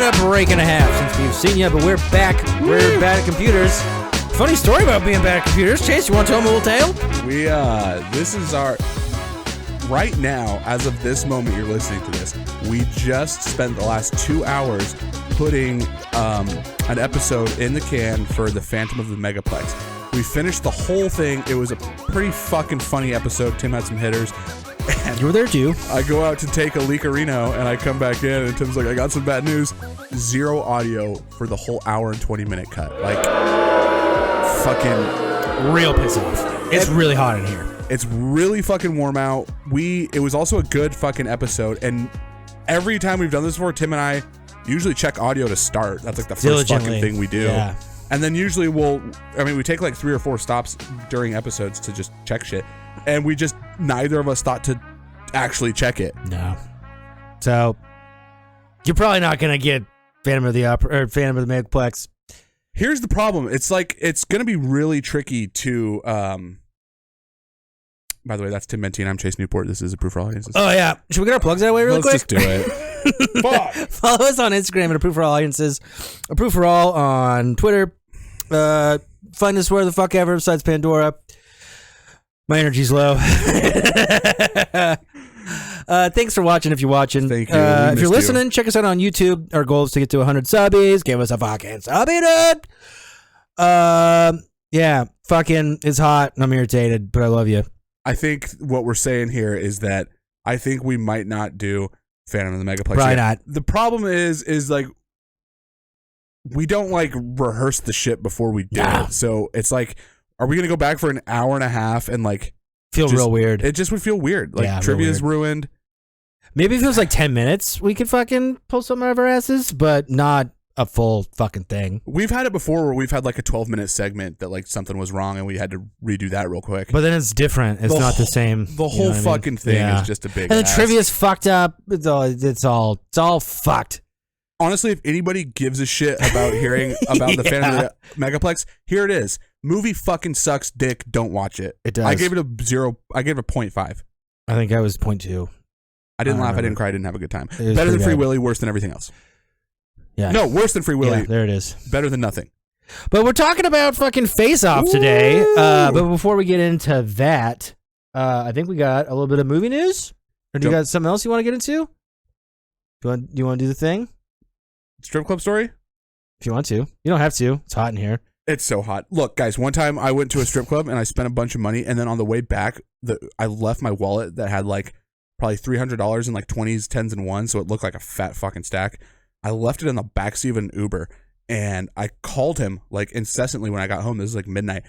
a break and a half since we've seen you, but we're back. We're bad at computers. Funny story about being bad at computers. Chase, you want to tell them a little tale? This is our... Right now, as of this moment you're listening to this, we just spent the last 2 hours putting an episode in the can for the Phantom of the Megaplex. We finished the whole thing. It was a pretty fucking funny episode. Tim had some hitters. And you were there too. I go out to take a Leakerino, and I come back in, and Tim's like, I got some bad news. 0 audio for the whole hour and 20-minute cut. Like, fucking... Real piss off. It's really hot in here. It's really fucking warm out. It was also a good fucking episode, and every time we've done this before, Tim and I usually check audio to start. That's like the first fucking thing we do. Yeah. And then usually we take like 3 or 4 stops during episodes to just check shit, and neither of us thought to actually check it. No. So you're probably not gonna get Phantom of the Megaplex. Here's the problem. It's like it's gonna be really tricky to. By the way, that's Tim Mentine. I'm Chase Newport. This is Approved for All Audiences. Oh, yeah. Should we get our plugs that way really quick? Let's just do it. Fuck. Follow us on Instagram at Approved for All Audiences. Approved for All on Twitter. Find us where the fuck ever besides Pandora. My energy's low. Thanks for watching if you're watching. Thank you. If you're listening, check us out on YouTube. Our goal is to get to 100 subbies. Give us a fucking subby, dude. Yeah, fucking, it's hot and I'm irritated, but I love you. I think what we're saying here is that I think we might not do Phantom of the Megaplex. Probably not. The problem is like we don't like rehearse the shit before we do it. So it's like, are we gonna go back for an hour and a half and like feel real weird? It just would feel weird. Like trivia's ruined. Maybe if it was like 10 minutes, we could fucking pull something out of our asses, but not a full fucking thing. We've had it before where we've had like a 12-minute segment that like something was wrong and we had to redo that real quick. But then it's different. It's not the same. The whole fucking thing is just a big and the trivia's fucked up. It's all fucked. Honestly, if anybody gives a shit about hearing about the Phantom of the Megaplex, here it is. Movie fucking sucks dick. Don't watch it. It does. I gave it a 0. I gave it a 0.5. I think I was 0.2. I didn't laugh. I didn't cry. I didn't have a good time. Better than Free Willy, worse than everything else. Yeah. No, worse than Free Willy. Yeah, there it is. Better than nothing. But we're talking about fucking Face Off today. But before we get into that, I think we got a little bit of movie news. Or do you got something else you want to get into? Do you want to do the thing? Strip club story? If you want to. You don't have to. It's hot in here. It's so hot. Look, guys, one time I went to a strip club and I spent a bunch of money, and then on the way back, I left my wallet that had like probably $300 in like 20s, 10s, and 1s, so it looked like a fat fucking stack. I left it in the backseat of an Uber, and I called him like incessantly when I got home. This is like midnight.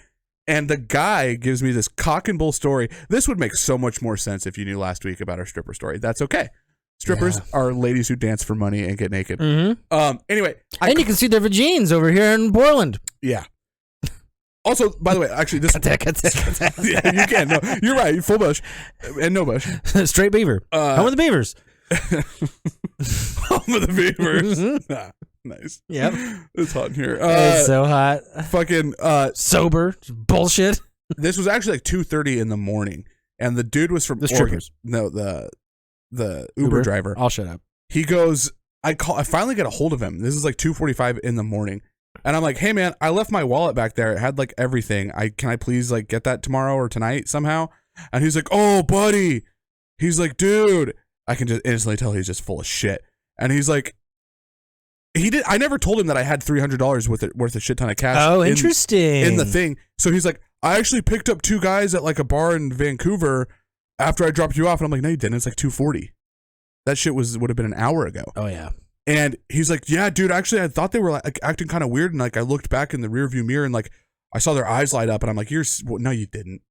And the guy gives me this cock and bull story. This would make so much more sense if you knew last week about our stripper story. That's okay. Strippers are ladies who dance for money and get naked. Mm-hmm. Anyway. And you can see their vagines over here in Portland. Yeah. Also, by the way, actually, this... Yeah, you can. No, you're right. Full bush. And no bush. Straight beaver. Home of the beavers. Home of the beavers. Nice. Yep. It's hot in here. It's so hot. Fucking... sober. Bullshit. This was actually like 2:30 in the morning, and the dude was from the Oregon. Strippers. No, the Uber driver. I'll shut up. He goes... I finally get a hold of him. This is like 2:45 in the morning. And I'm like, hey man, I left my wallet back there. It had like everything. Can I please like get that tomorrow or tonight somehow? And he's like, oh buddy. He's like, dude. I can just instantly tell he's just full of shit. And he's like, I never told him that I had $300 worth a shit ton of cash. Oh, interesting. In the thing. So he's like, I actually picked up 2 guys at like a bar in Vancouver after I dropped you off. And I'm like, no, you didn't. It's like 2:40. That shit would have been an hour ago. Oh yeah. And he's like, yeah, dude, actually, I thought they were like acting kind of weird. And like, I looked back in the rearview mirror and like, I saw their eyes light up. And I'm like, no, you didn't.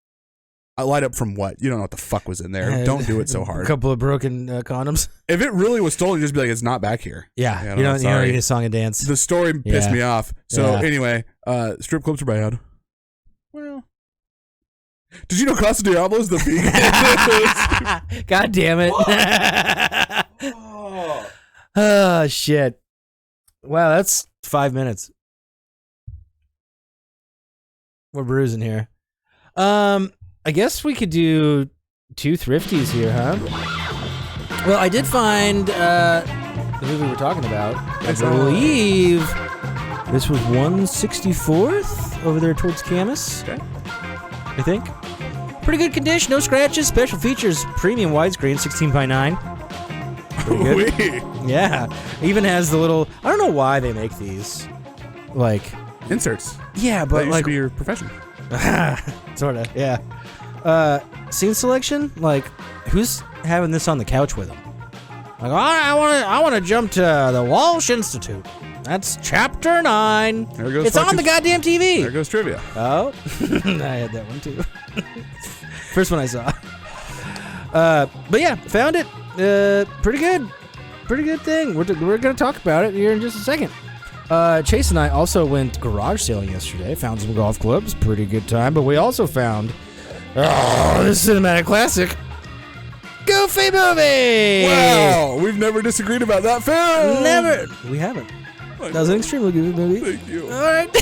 I light up from what? You don't know what the fuck was in there. Don't do it so hard. A couple of broken condoms. If it really was stolen, you'd just be like, it's not back here. Yeah. You don't need a song and dance. The story pissed me off. So anyway, strip clubs are bad. Well. Did you know Casa Diablo's the vegan? God damn it. Oh, shit. Wow, that's 5 minutes. We're bruising here. I guess we could do 2 thrifties here, huh? Well, I did find the movie we're talking about. I believe this was 164th over there towards Camas. Okay. I think. Pretty good condition, no scratches, special features, premium widescreen, 16:9. Yeah. Even has the little, I don't know why they make these. Like inserts. Yeah, but that used like to be your profession. Sorta, yeah. Scene selection, like who's having this on the couch with them? Like, I want to jump to the Walsh Institute. That's chapter 9. There goes it's on the goddamn TV. There goes trivia. Oh, I had that one too. First one I saw. But yeah, found it. Pretty good thing. We're gonna talk about it here in just a second. Chase and I also went garage sailing yesterday. Found some golf clubs. Pretty good time. But we also found this cinematic classic, Goofy Movie. Wow, we've never disagreed about that film. Never. We haven't. That was an extremely good movie. Thank you. All right.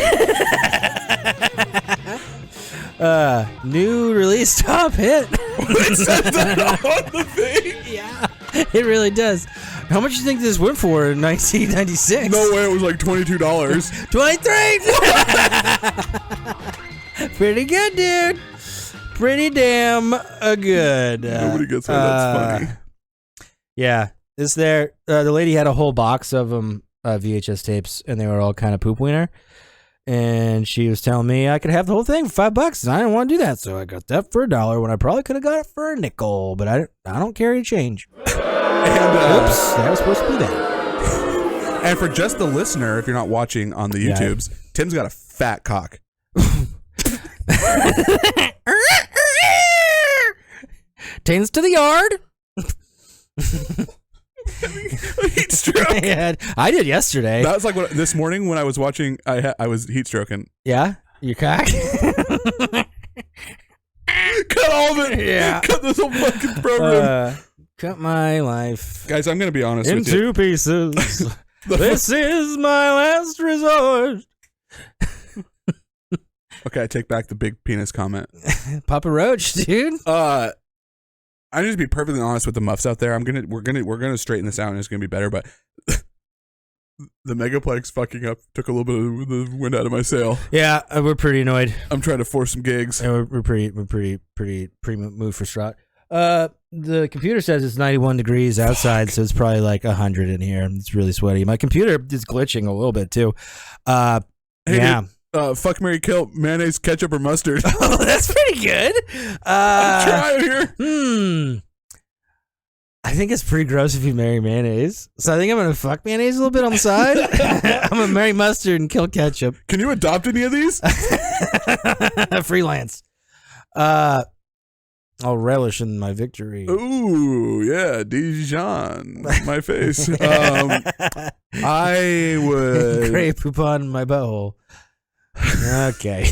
New release top hit. It says that on the thing. Yeah, it really does. How much do you think this went for in 1996? No way, it was like $22. 23. Pretty good, dude. Pretty damn good. Nobody gets why that's funny. Yeah, is there? The lady had a whole box of them VHS tapes, and they were all kind of poop wiener. And she was telling me I could have the whole thing for $5, and I didn't want to do that, so I got that for $1 when I probably could have got it for a nickel. But I don't carry change. And oops, that was supposed to be that. And for just the listener, if you're not watching on the YouTubes, Tim's got a fat cock. Tains to the yard. A heat stroke. I did yesterday. That was like this morning when I was watching. I was heat stroking. Yeah, your cock. Cut all of it. Yeah. Cut this whole fucking program. Cut my life, guys. I'm gonna be honest with you. In 2 pieces. This is my last resort. Okay, I take back the big penis comment. Papa Roach, dude. I need to be perfectly honest with the muffs out there. We're gonna straighten this out, and it's gonna be better. But the Megaplex fucking up took a little bit of the wind out of my sail. Yeah, we're pretty annoyed. I'm trying to force some gigs. And we're pretty moved for strut. The computer says it's 91 degrees outside, so it's probably like 100 in here. It's really sweaty. My computer is glitching a little bit too. Hey, yeah. Dude, fuck, marry, kill, mayonnaise, ketchup, or mustard. Oh, that's pretty good. I'm trying here. I think it's pretty gross if you marry mayonnaise. So I think I'm gonna fuck mayonnaise a little bit on the side. I'm gonna marry mustard and kill ketchup. Can you adopt any of these? Freelance. I'll relish in my victory. Ooh, yeah, Dijon, my face. I would Grape poop on my butthole. Okay.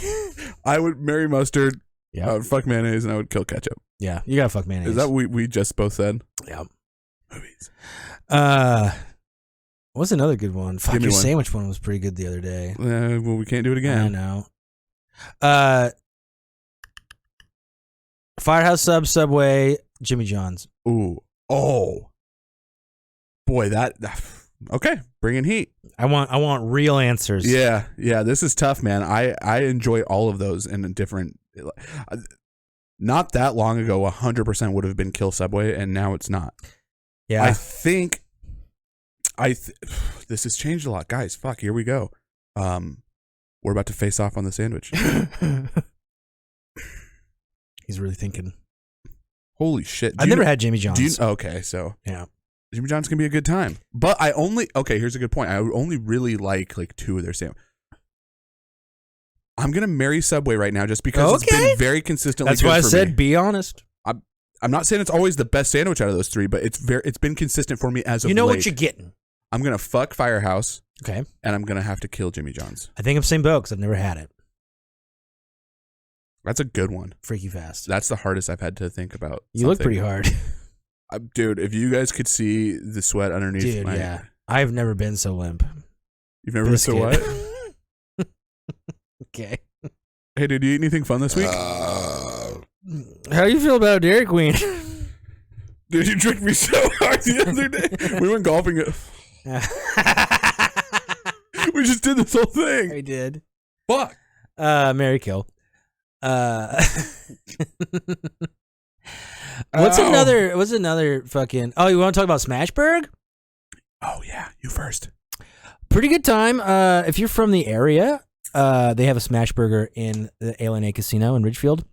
I would marry mustard. Yeah. I would fuck mayonnaise, and I would kill ketchup. Yeah, you gotta fuck mayonnaise. Is that what we just both said? Yeah. Movies. What's another good one? Fuck, your sandwich one was pretty good the other day. Well, we can't do it again. I know. Firehouse Sub, Subway, Jimmy John's. Ooh. Oh. Boy, that. Okay, bring in heat. I want real answers. Yeah. This is tough, man. I enjoy all of those in a different. Not that long ago, 100% would have been Kill Subway, and now it's not. Yeah. I think. This has changed a lot, guys. Fuck, here we go. We're about to face off on the sandwich. He's really thinking. Holy shit! I've never had Jimmy John's. Okay, so yeah. Jimmy John's can be a good time, but here's a good point. I only really like 2 of their sandwiches. I'm gonna marry Subway right now just because it's been very consistently. That's good why I for said me. be honest. I'm not saying it's always the best sandwich out of those 3, but it's been consistent for me as of late. You know what you're getting. I'm gonna fuck Firehouse. Okay. And I'm gonna have to kill Jimmy John's. I think I'm same boat because I've never had it. That's a good one. Freaky fast. That's the hardest I've had to think about. You look pretty hard. Dude, if you guys could see the sweat underneath yeah. I've never been so limp. You've never been so what? Okay. Hey, did you eat anything fun this week? How do you feel about Dairy Queen? Did you drink me so hard the other day? We went golfing. We just did this whole thing. We did. Fuck. Mary kill. What's another fucking... Oh, you want to talk about Smashburg? Oh, yeah. You first. Pretty good time. If you're from the area, they have a Smashburger in the ALNA Casino in Ridgefield.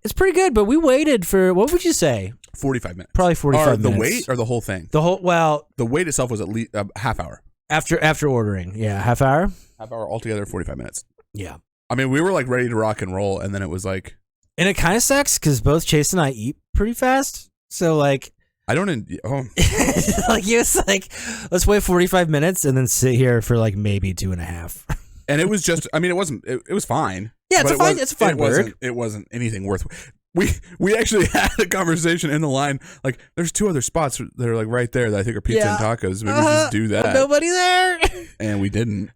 It's pretty good, but we waited for, what would you say? 45 minutes. Probably 45 minutes. The wait or the whole thing? Well... The wait itself was at least a half hour. After ordering. Yeah, half hour? Half hour altogether, 45 minutes. Yeah. I mean, we were like ready to rock and roll, and then it was like... And it kind of sucks because both Chase and I eat pretty fast. So, like... I don't... like, it was like, let's wait 45 minutes and then sit here for like maybe 2.5. And it was just... I mean, it wasn't... It was fine. Yeah, it's a fine burger. It wasn't anything worth... We actually had a conversation in the line. Like, there's 2 other spots that are like right there that I think are pizza and tacos. Maybe we just do that. Nobody there. And we didn't.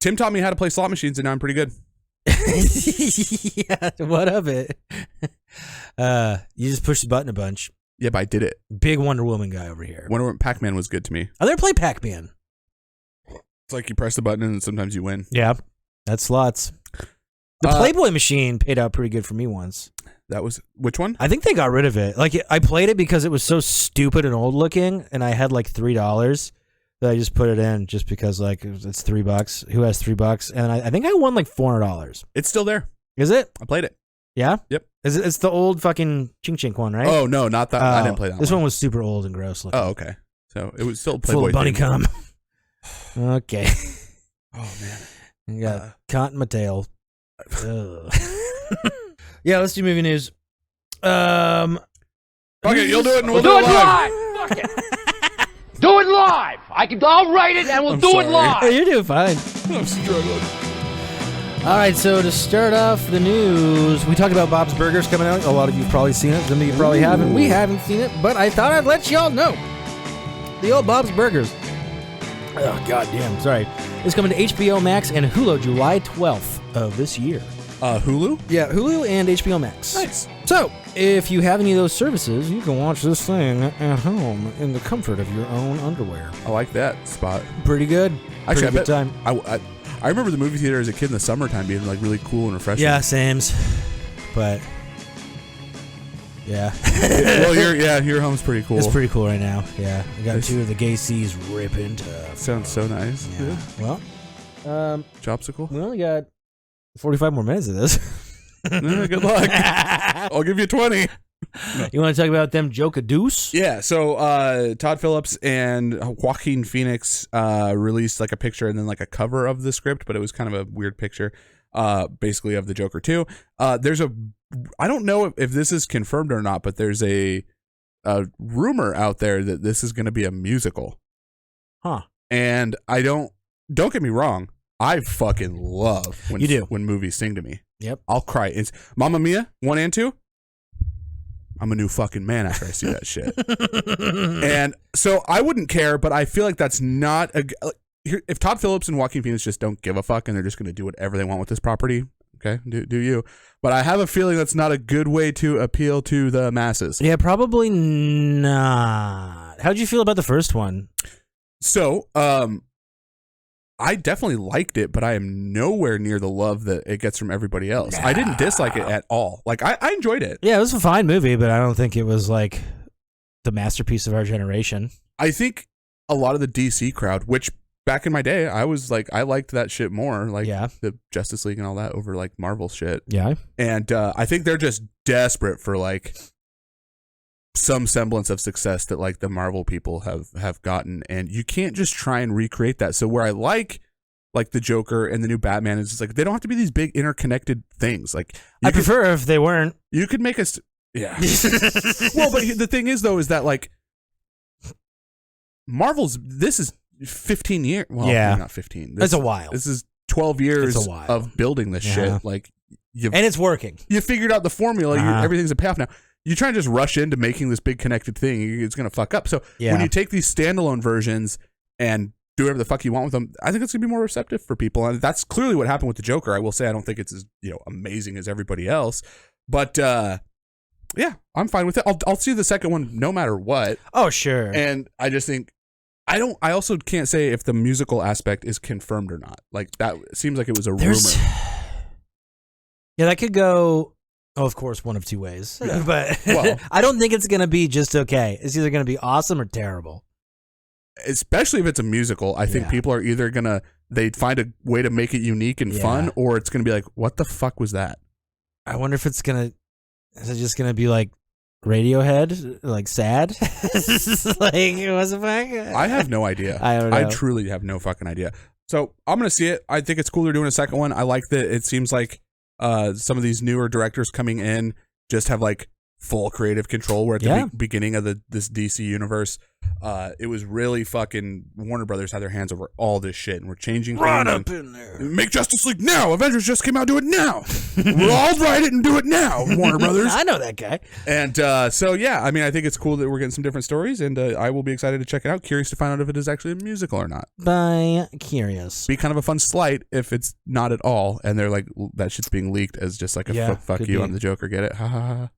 Tim taught me how to play slot machines, and now I'm pretty good. Yeah, what of it? You just push the button a bunch. Yeah, but I did it. Big Wonder Woman guy over here. Wonder Woman Pac-Man was good to me. I never played Pac-Man. It's like you press the button and sometimes you win. Yeah, that's slots. The Playboy machine paid out pretty good for me once. That was which one? I think they got rid of it. Like I played it because it was so stupid and old looking, and I had like $3 that I just put it in just because like it's $3. Who has $3? And I think I won like $400. It's still there. Is it? I played it. Yeah. Yep. It's the old fucking chink chink one, right? Oh no, not that. I didn't play that. This one was super old and gross looking. Oh okay. So it was still Playboy full of bunny themed. cum. Okay. Oh man. I got caught in my tail. Yeah, let's do movie news. Okay, you'll do it and we'll do it live. Fuck it. Do it live. I'll write it and we'll do it live. Hey, you're doing fine. I'm struggling. All right, so to start off the news, we talked about Bob's Burgers coming out. A lot of you have probably seen it. Some of you probably haven't. We haven't seen it, but I thought I'd let y'all know. The old Bob's Burgers. Oh, goddamn. Sorry. It's coming to HBO Max and Hulu July 12th of this year. Hulu? Yeah, Hulu and HBO Max. Nice. So, if you have any of those services, you can watch this thing at home in the comfort of your own underwear. I like that spot. Pretty good. Actually, Pretty good time. I remember the movie theater as a kid in the summertime being like really cool and refreshing. Yeah, sames. But yeah. Well, your home's pretty cool. It's pretty cool right now. Yeah, I got 2 of the gay C's ripping tough. Sounds so nice. Yeah. Well, Chopsicle. we only got 45 more minutes of this. Good luck. I'll give you 20. No. You want to talk about them Joke-a-Deuce? Yeah, so Todd Phillips and Joaquin Phoenix released like a picture and then like a cover of the script, but it was kind of a weird picture, basically of the Joker 2. I don't know if this is confirmed or not, but there's a rumor out there that this is going to be a musical. Huh. And don't get me wrong, I fucking love when movies sing to me. Yep. I'll cry. It's Mamma Mia 1 and 2. I'm a new fucking man after I see that shit. And so I wouldn't care, but I feel like that's not if Todd Phillips and Joaquin Phoenix just don't give a fuck and they're just going to do whatever they want with this property, okay, do you. But I have a feeling that's not a good way to appeal to the masses. Yeah, probably not. How'd you feel about the first one? So, I definitely liked it, but I am nowhere near the love that it gets from everybody else. I didn't dislike it at all. Like, I enjoyed it. Yeah, it was a fine movie, but I don't think it was like the masterpiece of our generation. I think a lot of the DC crowd, which back in my day, I was like, I liked that shit more, like the Justice League and all that over like Marvel shit. Yeah. And I think they're just desperate for like some semblance of success that like the Marvel people have gotten, and you can't just try and recreate that. So where I like the Joker and the new Batman is just like they don't have to be these big interconnected things. Like I prefer if they weren't. You could make us Well, but the thing is though is that like Marvel's this is 15 years. Well, yeah, not 15. That's a while. This is 12 years of building this shit. Like and it's working. You figured out the formula. Everything's a payoff now. You try and just rush into making this big connected thing, it's going to fuck up. So when you take these standalone versions and do whatever the fuck you want with them, I think it's going to be more receptive for people. And that's clearly what happened with the Joker. I will say I don't think it's as amazing as everybody else. But yeah, I'm fine with it. I'll see the second one no matter what. Oh, sure. And I just think I also can't say if the musical aspect is confirmed or not. Like that seems like it was a rumor. Yeah, that could go. Oh, of course, one of two ways. Yeah. But Well, I don't think it's gonna be just okay. It's either gonna be awesome or terrible. especially if it's a musical, I think people are either they find a way to make it unique and fun, or it's gonna be like, what the fuck was that? I wonder if is it just gonna be like Radiohead, like sad? Like, what the fuck? I have no idea. I don't know. I truly have no fucking idea. So I'm gonna see it. I think it's cool they're doing a second one. I like that it seems like some of these newer directors coming in just have like full creative control. Where at the beginning of this DC universe, it was really fucking Warner Brothers had their hands over all this shit, and we're changing Run things. up in there. Make Justice League now. Avengers just came out. Do it now. We'll all write it and do it now. Warner Brothers. I know that guy. And so yeah, I mean, I think it's cool that we're getting some different stories, and I will be excited to check it out. Curious to find out if it is actually a musical or not. By curious. Be kind of a fun slight if it's not at all, and they're like that shit's being leaked as just like a fuck you. Be. I'm the Joker. Get it? Ha ha ha.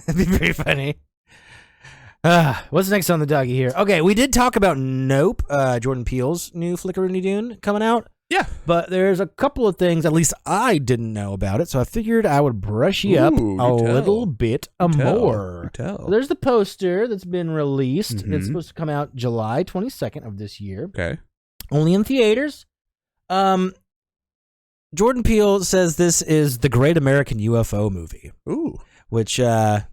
That'd be pretty funny. What's next on the doggy here? Okay, we did talk about Nope, Jordan Peele's new Flickerini Dune coming out. Yeah. But there's a couple of things, at least I didn't know about it, so I figured I would brush you up little bit more. There's the poster that's been released. Mm-hmm. It's supposed to come out July 22nd of this year. Okay. Only in theaters. Jordan Peele says this is the Great American UFO Movie. Ooh. Which, okay.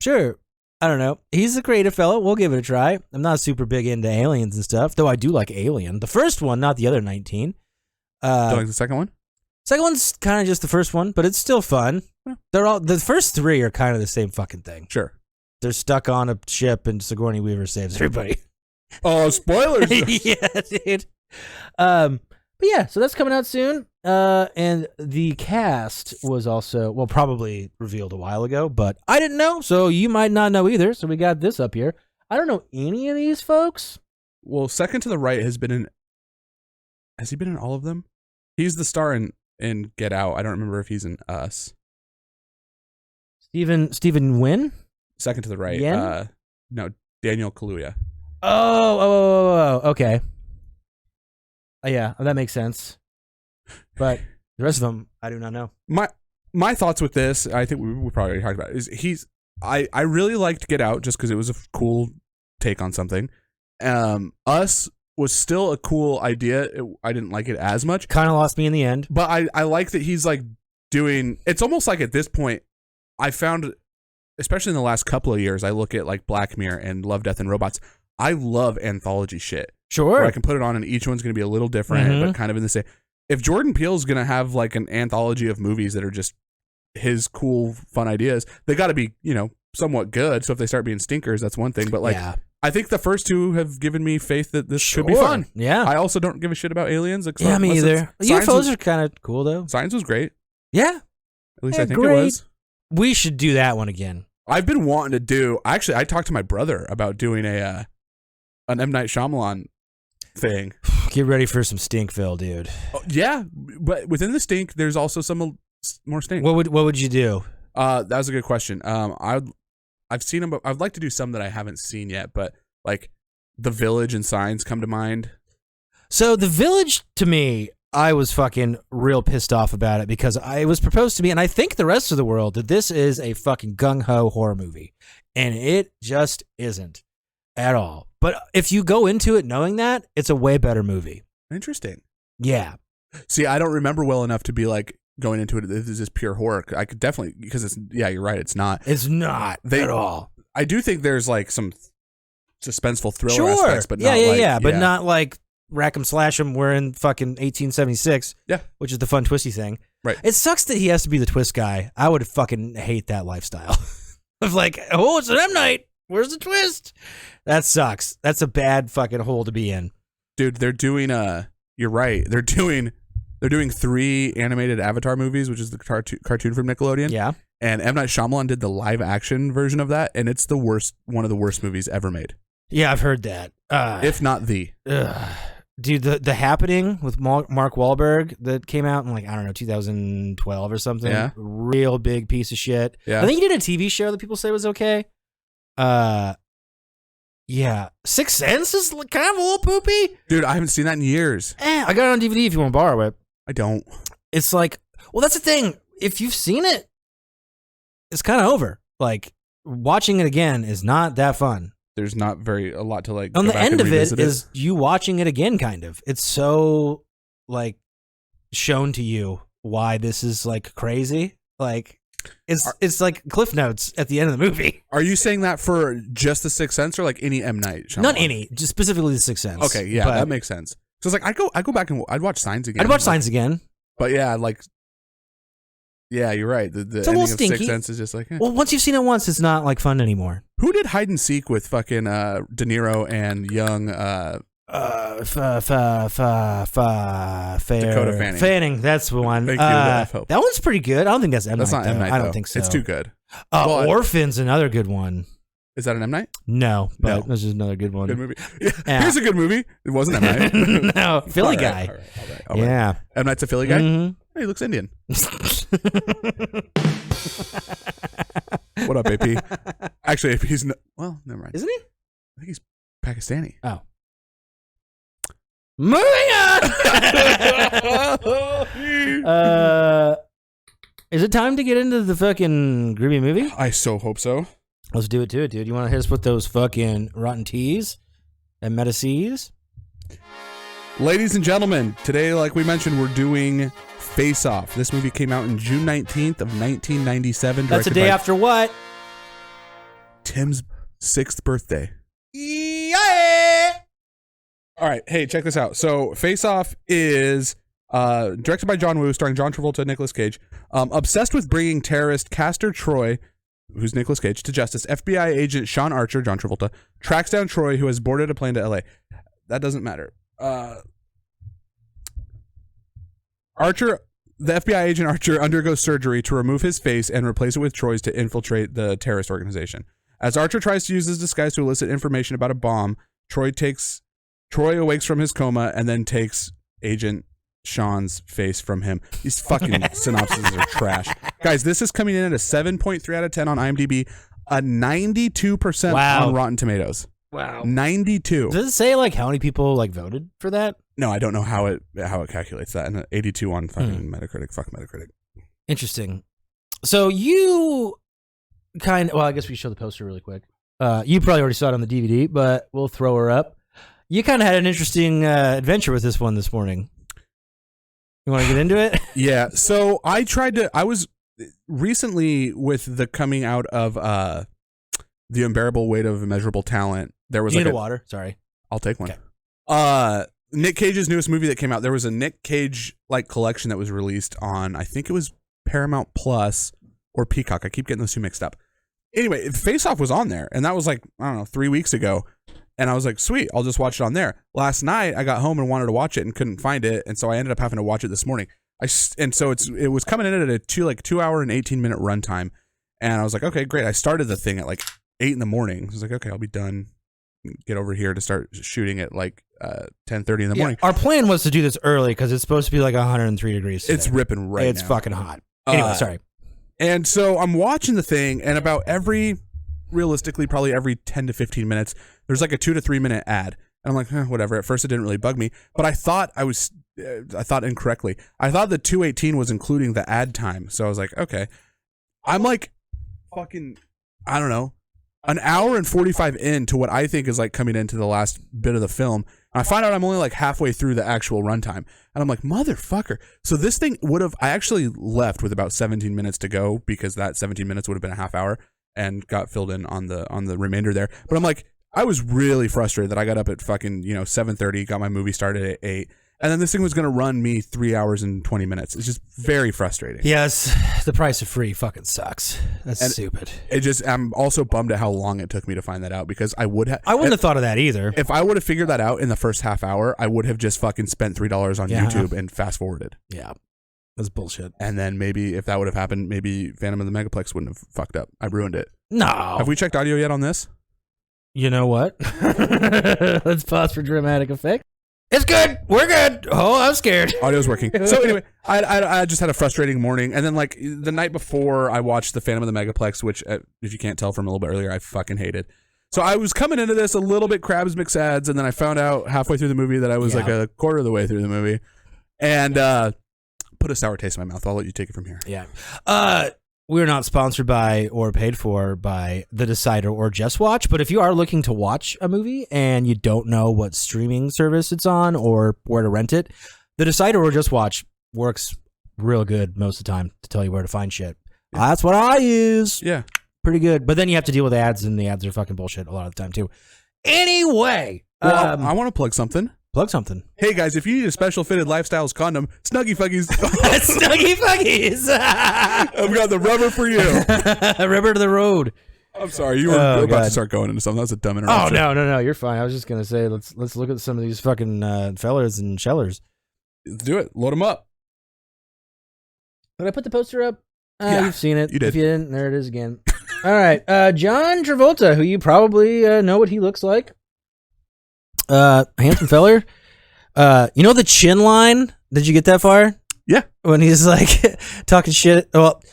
Sure. I don't know. He's a creative fellow. We'll give it a try. I'm not super big into aliens and stuff, though I do like Alien. The first one, not the other 19. Do you like the second one? Second one's kind of just the first one, but it's still fun. Yeah. The first three are kind of the same fucking thing. Sure. They're stuck on a ship and Sigourney Weaver saves everybody. Oh, spoilers. Yeah, dude. But yeah, so that's coming out soon. And the cast was also, well, probably revealed a while ago, but I didn't know, so you might not know either. So we got this up here. I don't know any of these folks. Well, Second to the Right has been in. Has he been in all of them? He's the star in Get Out. I don't remember if he's in Us. Stephen Wynn? Second to the Right. Yen? No, Daniel Kaluuya. Oh, okay. Yeah, that makes sense. But the rest of them, I do not know. My thoughts with this, I think we probably already talked about it, is I really liked Get Out just because it was a cool take on something. Us was still a cool idea. I didn't like it as much. Kind of lost me in the end. But I like that he's like doing, it's almost like at this point, I found, especially in the last couple of years, I look at like Black Mirror and Love, Death, and Robots. I love anthology shit. Sure. Where I can put it on and each one's going to be a little different, but kind of in the same. If Jordan Peele's going to have like an anthology of movies that are just his cool, fun ideas, they got to be, somewhat good. So if they start being stinkers, that's one thing. But like, I think the first two have given me faith that this should be fun. Yeah. I also don't give a shit about aliens. Yeah, me either. UFOs are kind of cool though. Science was great. Yeah. At least I think it was. We should do that one again. I've been wanting to do, actually, I talked to my brother about doing an M. Night Shyamalan thing. Get ready for some Stinkville, dude. Oh, yeah, but within the stink, there's also some more stink. What would you do? That was a good question. I've seen them, but I'd like to do some that I haven't seen yet. But like The Village and Signs come to mind. So The Village, to me, I was fucking real pissed off about it because it was proposed to me, and I think the rest of the world, that this is a fucking gung-ho horror movie, and it just isn't at all. But if you go into it knowing that, it's a way better movie. Interesting. Yeah. See, I don't remember well enough to be like going into it. This is just pure horror. I could definitely, because it's, yeah, you're right. It's not. It's not at all. I do think there's like some suspenseful thriller aspects, but not but not like Rack 'em Slash 'em. We're in fucking 1876. Yeah. Which is the fun twisty thing. Right. It sucks that he has to be the twist guy. I would fucking hate that lifestyle. Of like, oh, it's an M. Night. Where's the twist? That sucks. That's a bad fucking hole to be in. Dude, they're doing you're right. They're doing 3 animated Avatar movies, which is the cartoon from Nickelodeon. Yeah. And M. Night Shyamalan did the live action version of that, and it's one of the worst movies ever made. Yeah, I've heard that. If not the. Dude, the Happening with Mark Wahlberg that came out in 2012 or something. Yeah. Real big piece of shit. Yeah. I think he did a TV show that people say was okay. Yeah. Sixth Sense is kind of a little poopy. Dude, I haven't seen that in years. I got it on DVD if you want to borrow it. I don't. It's like, well, that's the thing. If you've seen it, it's kind of over. Like, watching it again is not that fun. There's not a lot to like. On go the back end and of it revisit is you watching it again, kind of. It's so, like, shown to you why this is, like, crazy. Like, it's like Cliff Notes at the end of the movie. Are you saying that for just The Sixth Sense or like any M. Night Shyamalan? Not any, just specifically The Sixth Sense. Okay, yeah, that makes sense. So it's like I'd go back and I'd watch Signs again. I'd watch Signs again. But yeah, like, yeah, you're right. The It's a ending little of stinky. Sixth Sense is just like. Well, once you've seen it once, it's not like fun anymore. Who did Hide and Seek with fucking De Niro and young Dakota Fanning. Fanning, that's the one. Thank you, I hope. That one's pretty good. I don't think that's M. That's Night, not M. Night. I though. don't think so. It's too good. Orphan's another good one. Is that an M. Night? No, but No. that's just another good one. Good movie. Yeah. Yeah. Here's a good movie. It wasn't M. Night. No, Philly All right, guy. all right. Yeah. M. Night's a Philly guy? Mhm. Hey, he looks Indian. What up, AP? Actually, AP's well, never mind. Isn't he? I think he's Pakistani. Oh. Moving on. Is it time to get into the fucking groovy movie? I so hope so. Let's do it, dude. You want to hit us with those fucking rotten teas and metacies? Ladies and gentlemen, today, like we mentioned, we're doing Face Off. This movie came out in June 19th of 1997. That's a directed day by after what? Tim's 6th birthday. Yeah. All right, hey, check this out. So, Face Off is directed by John Woo, starring John Travolta and Nicolas Cage. Obsessed with bringing terrorist Castor Troy, who's Nicolas Cage, to justice, FBI agent Sean Archer, John Travolta, tracks down Troy, who has boarded a plane to LA. That doesn't matter. Archer, the FBI agent Archer, undergoes surgery to remove his face and replace it with Troy's to infiltrate the terrorist organization. As Archer tries to use his disguise to elicit information about a bomb, Troy awakes from his coma and then takes Agent Sean's face from him. These fucking synopses are trash. Guys, this is coming in at a 7.3 out of 10 on IMDb, a 92% Wow. on Rotten Tomatoes. Wow. 92. Does it say like how many people like voted for that? No, I don't know how it calculates that. And 82 on fucking Metacritic. Fuck Metacritic. Interesting. So you well, I guess we should show the poster really quick. You probably already saw it on the DVD, but we'll throw her up. You kind of had an interesting adventure with this one this morning. You want to get into it? Yeah. So I was recently with the coming out of The Unbearable Weight of Immeasurable Talent. There was You like need a water. Sorry. I'll take one. Okay. Nick Cage's newest movie that came out. There was a Nick Cage like collection that was released on, I think it was Paramount Plus or Peacock. I keep getting those two mixed up. Anyway, Face Off was on there, and that was like, I don't know, 3 weeks ago. And I was like, sweet, I'll just watch it on there. Last night, I got home and wanted to watch it and couldn't find it, and so I ended up having to watch it this morning. And so it was coming in at a 2 hour and 18-minute runtime, and I was like, okay, great. I started the thing at like 8 in the morning. I was like, okay, I'll be done. Get over here to start shooting at like 10:30 in the morning. Our plan was to do this early because it's supposed to be like 103 degrees today. It's ripping right It's now. fucking hot. Anyway, sorry. And so I'm watching the thing, and about realistically, probably every 10 to 15 minutes, there's like a 2 to 3 minute ad. And I'm like, whatever. At first, it didn't really bug me, but I thought incorrectly. I thought the 2:18 was including the ad time. So I was like, okay. I'm like, fucking, I don't know, an hour and 45 into what I think is like coming into the last bit of the film. And I find out I'm only like halfway through the actual runtime. And I'm like, motherfucker. So this thing I actually left with about 17 minutes to go because that 17 minutes would have been a half hour and got filled in on the remainder there. But I'm like, I was really frustrated that I got up at fucking, 7:30, got my movie started at 8. And then this thing was going to run me 3 hours and 20 minutes. It's just very frustrating. Yes, the price of free fucking sucks. That's stupid. I'm also bummed at how long it took me to find that out because I wouldn't have thought of that either. If I would have figured that out in the first half hour, I would have just fucking spent $3 on YouTube and fast forwarded. Yeah. That's bullshit. And then maybe if that would have happened, maybe Phantom of the Megaplex wouldn't have fucked up. I ruined it. No. Have we checked audio yet on this? You know what? Let's pause for dramatic effect. It's good. We're good. Oh, I'm scared. Audio's working. So anyway, I just had a frustrating morning. And then like the night before I watched the Phantom of the Megaplex, which if you can't tell from a little bit earlier, I fucking hated. So I was coming into this a little bit Krabs McSads, and then I found out halfway through the movie that I was like a quarter of the way through the movie, and put a sour taste in my mouth. I'll let you take it from here. Yeah. We're not sponsored by or paid for by The Decider or Just Watch, but if you are looking to watch a movie and you don't know what streaming service it's on or where to rent it, The Decider or Just Watch works real good most of the time to tell you where to find shit. Yeah. That's what I use. Yeah. Pretty good. But then you have to deal with ads, and the ads are fucking bullshit a lot of the time, too. Anyway. Well, I want to plug something. Plug something. Hey, guys, if you need a special fitted Lifestyles condom, Snuggy Fuggies. Snuggy Fuggies. I've got the rubber for you. Rubber to the road. I'm sorry. You were about to start going into something. That was a dumb interruption. Oh, no. You're fine. I was just going to say, let's look at some of these fucking fellers and shellers. Let's do it. Load them up. Did I put the poster up? Yeah, you've seen it. You did. If you didn't, there it is again. All right. John Travolta, who you probably know what he looks like. Handsome feller. You know the chin line? Did you get that far? Yeah. When he's like talking shit. Well,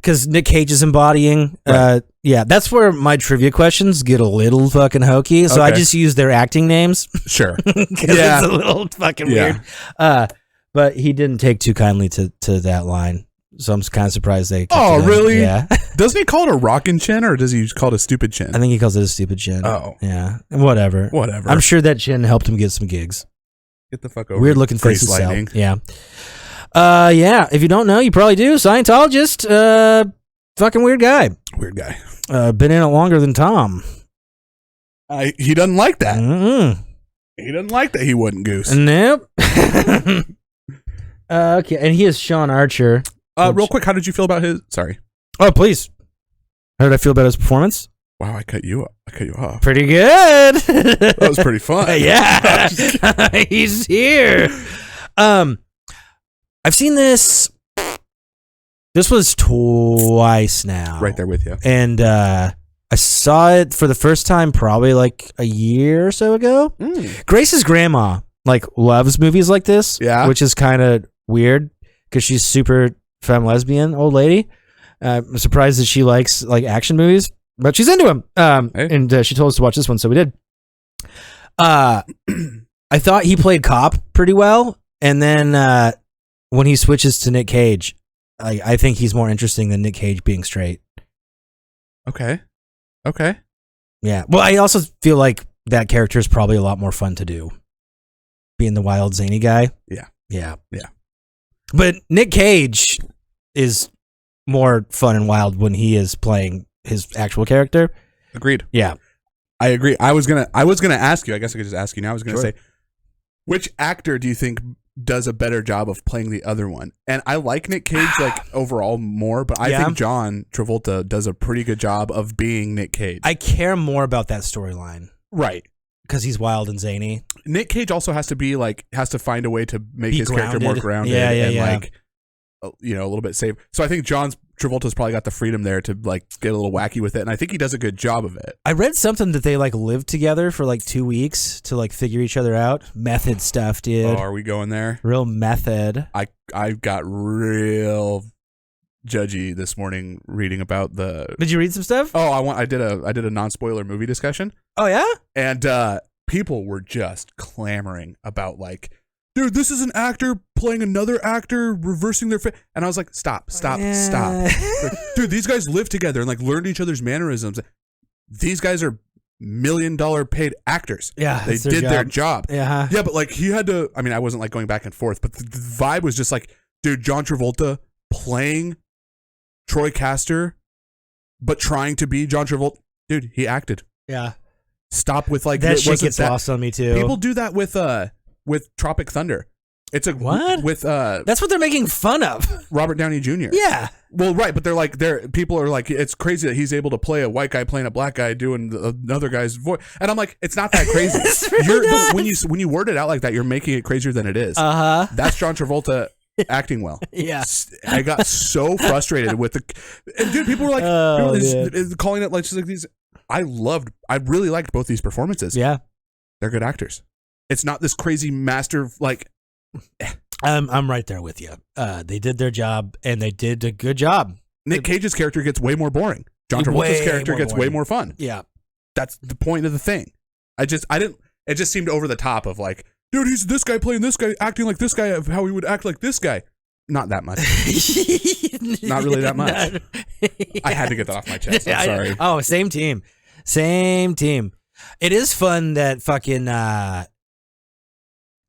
because Nick Cage is embodying. Right. Yeah, that's where my trivia questions get a little fucking hokey. So I just use their acting names. Sure. Because it's a little fucking weird. But he didn't take too kindly to that line. So I'm kind of surprised they. Oh, really? Yeah. Doesn't he call it a rockin' chin, or does he call it a stupid chin? I think he calls it a stupid chin. Oh. Yeah. Whatever. I'm sure that chin helped him get some gigs. Get the fuck over. Weird looking faces. Lightning. Yeah. Yeah. If you don't know, you probably do. Scientologist. Fucking weird guy. Weird guy. Been in it longer than Tom. He doesn't like that. Mm-mm. He doesn't like that. He wouldn't goose. Nope. Okay. And he is Sean Archer. Real quick, how did you feel about his? Sorry. Oh, please. How did I feel about his performance? Wow, I cut you off. Pretty good. That was pretty fun. Yeah. He's here. I've seen this. This was twice now. Right there with you. And I saw it for the first time probably like a year or so ago. Grace's grandma loves movies like this. Yeah. Which is kind of weird because she's super femme lesbian old lady. I'm surprised that she likes action movies, but she's into them. And she told us to watch this one, so we did. I thought he played cop pretty well, and then when he switches to Nick Cage, I think he's more interesting than Nick Cage being straight. Okay. Yeah. Well, I also feel like that character is probably a lot more fun to do, being the wild zany guy. Yeah. But Nick Cage is more fun and wild when he is playing his actual character. Agreed. Yeah. I agree. I was gonna ask you. I guess I could just ask you now. I was gonna say, which actor do you think does a better job of playing the other one? And I like Nick Cage overall more, but I think John Travolta does a pretty good job of being Nick Cage. I care more about that storyline, right? Because he's wild and zany. Nick Cage also has to find a way to make his character more grounded and a little bit safe. So I think John Travolta's probably got the freedom there to get a little wacky with it, and I think he does a good job of it. I read something that they lived together for 2 weeks to figure each other out. Method stuff, dude. Oh, are we going there? Real method. I got real judgy this morning reading about the. Did you read some stuff? Oh, I did a non-spoiler movie discussion. Oh yeah, and people were just clamoring about dude, this is an actor playing another actor, reversing their face. And I was like, stop. Dude, these guys live together and learned each other's mannerisms. These guys are $1 million paid actors. Yeah, they did their job. Yeah, but he had to. I mean, I wasn't going back and forth, but the vibe was just dude, John Travolta playing Troy Caster, but trying to be John Travolta. Dude, he acted. Yeah. Stop with that shit gets lost on me too. People do that with Tropic Thunder. It's a what? With that's what they're making fun of. Robert Downey Jr. Yeah. Well, right, but people are it's crazy that he's able to play a white guy playing a black guy doing another guy's voice. And I'm like, it's not that crazy. When you word it out like that, you're making it crazier than it is. That's John Travolta acting well. Yeah. I got so frustrated with and dude, people were calling it just these. I really liked both these performances. Yeah. They're good actors. It's not this crazy master I'm right there with you. They did their job and they did a good job. Nick Cage's character gets way more boring. John Travolta's character gets way more fun. Yeah. that's the point of the thing. I didn't. It just seemed over the top of like, dude, he's this guy playing this guy, acting like this guy, of how he would act like this guy. Not that much. Not really that much. I had to get that off my chest. I'm sorry. Oh, same team. It is fun that fucking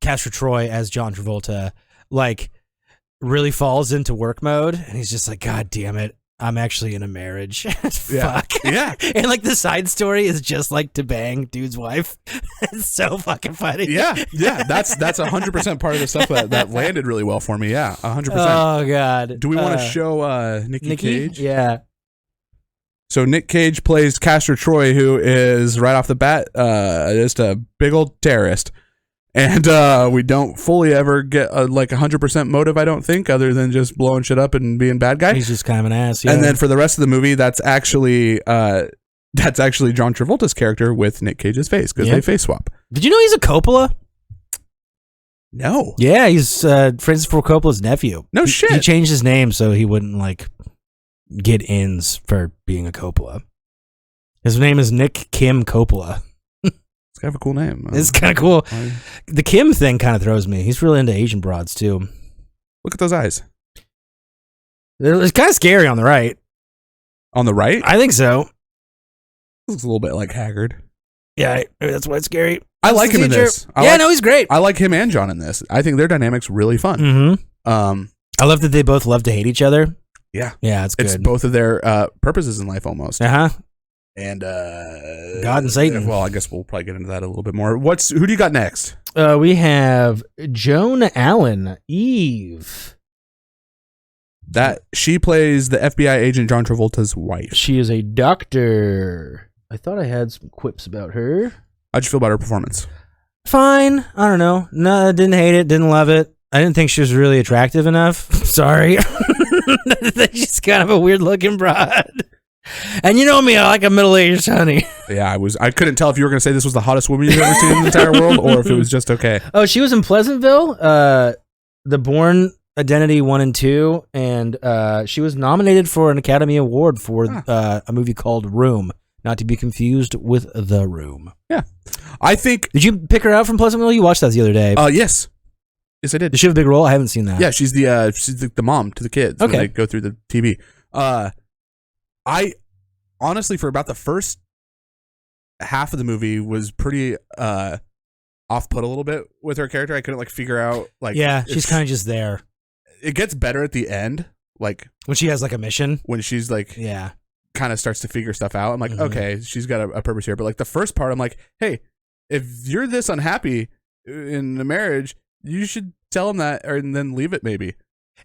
Castor Troy as John Travolta like really falls into work mode, and he's just like, God damn it, I'm actually in a marriage. Fuck. Yeah. And like the side story is just like to bang dude's wife. It's so fucking funny. Yeah. That's 100% part of the stuff that landed really well for me. Yeah, 100%. Oh God. Do we want to show Nicky Cage? Yeah. So Nick Cage plays Castor Troy, who is right off the bat just a big old terrorist. And we don't fully ever get like 100% motive, I don't think, other than just blowing shit up and being bad guy. He's just kind of an ass. Yeah. And then for the rest of the movie, that's actually John Travolta's character with Nick Cage's face, because they face swap. Did you know he's a Coppola? No. Yeah, he's Francis Ford Coppola's nephew. No shit. He changed his name so he wouldn't like get ins for being a Coppola. His name is Nick Kim Coppola. It's kind of a cool name. It's kind of cool. The Kim thing kind of throws me. He's really into Asian broads too. Look at those eyes. It's kind of scary on the right. On the right? I think so. Looks a little bit like Haggard. Yeah, maybe that's why it's scary. I like him in this. He's great. I like him and John in this. I think their dynamic's really fun. Mm-hmm. I love that they both love to hate each other. Yeah. Yeah, it's good. It's both of their purposes in life almost. Uh-huh. And God and Satan. Well, I guess we'll probably get into that a little bit more. Who do you got next? We have Joan Allen, Eve. That she plays the FBI agent John Travolta's wife. She is a doctor. I thought I had some quips about her. How'd you feel about her performance? Fine. I don't know. No, I didn't hate it. Didn't love it. I didn't think she was really attractive enough. Sorry. She's kind of a weird looking broad. And you know me, I like a middle-aged honey. Yeah, I couldn't tell if you were going to say this was the hottest woman you've ever seen in the entire world, or if it was just okay. Oh, she was in Pleasantville, The Bourne Identity 1 and 2, and she was nominated for an Academy Award for a movie called Room, not to be confused with The Room. Yeah. I think... Did you pick her out from Pleasantville? You watched that the other day. Yes. Yes, I did. Does she have a big role? I haven't seen that. Yeah, she's the mom to the kids when they go through the TV. I honestly, for about the first half of the movie, was pretty off-put a little bit with her character. I couldn't like figure out like. Yeah, she's kind of just there. It gets better at the end, like when she has like a mission. When she's like, kind of starts to figure stuff out. I'm like, okay, she's got a purpose here. But like the first part, I'm like, hey, if you're this unhappy in the marriage, you should tell him that, and then leave it. Maybe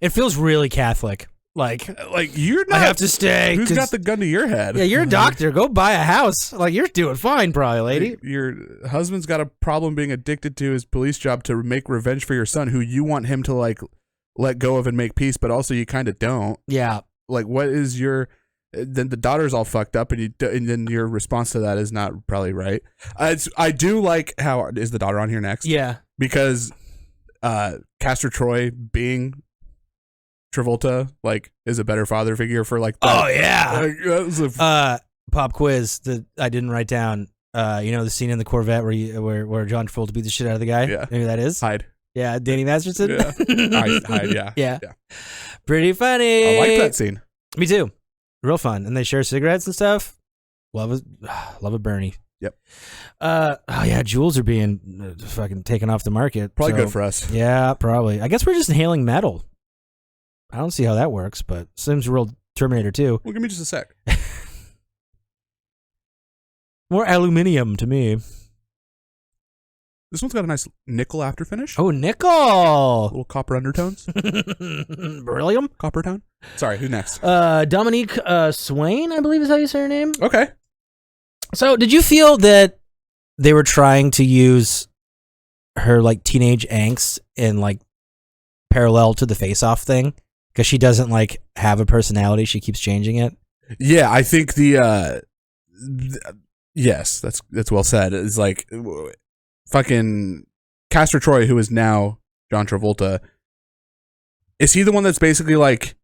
it feels really Catholic. Like you're not. I have to stay. Who's got the gun to your head? Yeah, you're a doctor. Go buy a house. Like you're doing fine, probably, lady. Your husband's got a problem being addicted to his police job to make revenge for your son, who you want him to like let go of and make peace, but also you kind of don't. Yeah. Like, what is your? Then the daughter's all fucked up, and then your response to that is not probably right. I do like how is the daughter on here next? Yeah, because Castor Troy being Travolta like is a better father figure for like that. Oh yeah. Pop quiz that I didn't write down. You know the scene in the Corvette where John Travolta beat the shit out of the guy? Yeah. Maybe that is? Hyde. Yeah, Danny Masterson. Yeah. Hyde, yeah. Pretty funny. I like that scene. Me too. Real fun. And they share cigarettes and stuff. Love a Bernie. Yep. Oh yeah, Juuls are being fucking taken off the market. Probably good for us. Yeah, probably. I guess we're just inhaling metal. I don't see how that works, but seems real Terminator 2. Well, give me just a sec. More aluminium to me. This one's got a nice nickel after finish. Oh, nickel! Little copper undertones. Beryllium? Copper tone. Sorry, who next? Dominique Swain, I believe is how you say her name. Okay. So, did you feel that they were trying to use her like teenage angst in like parallel to the face-off thing? Because she doesn't like have a personality, she keeps changing it. Yeah, I think yes, that's well said. It's like fucking Castor Troy, who is now John Travolta. Is he the one that's basically like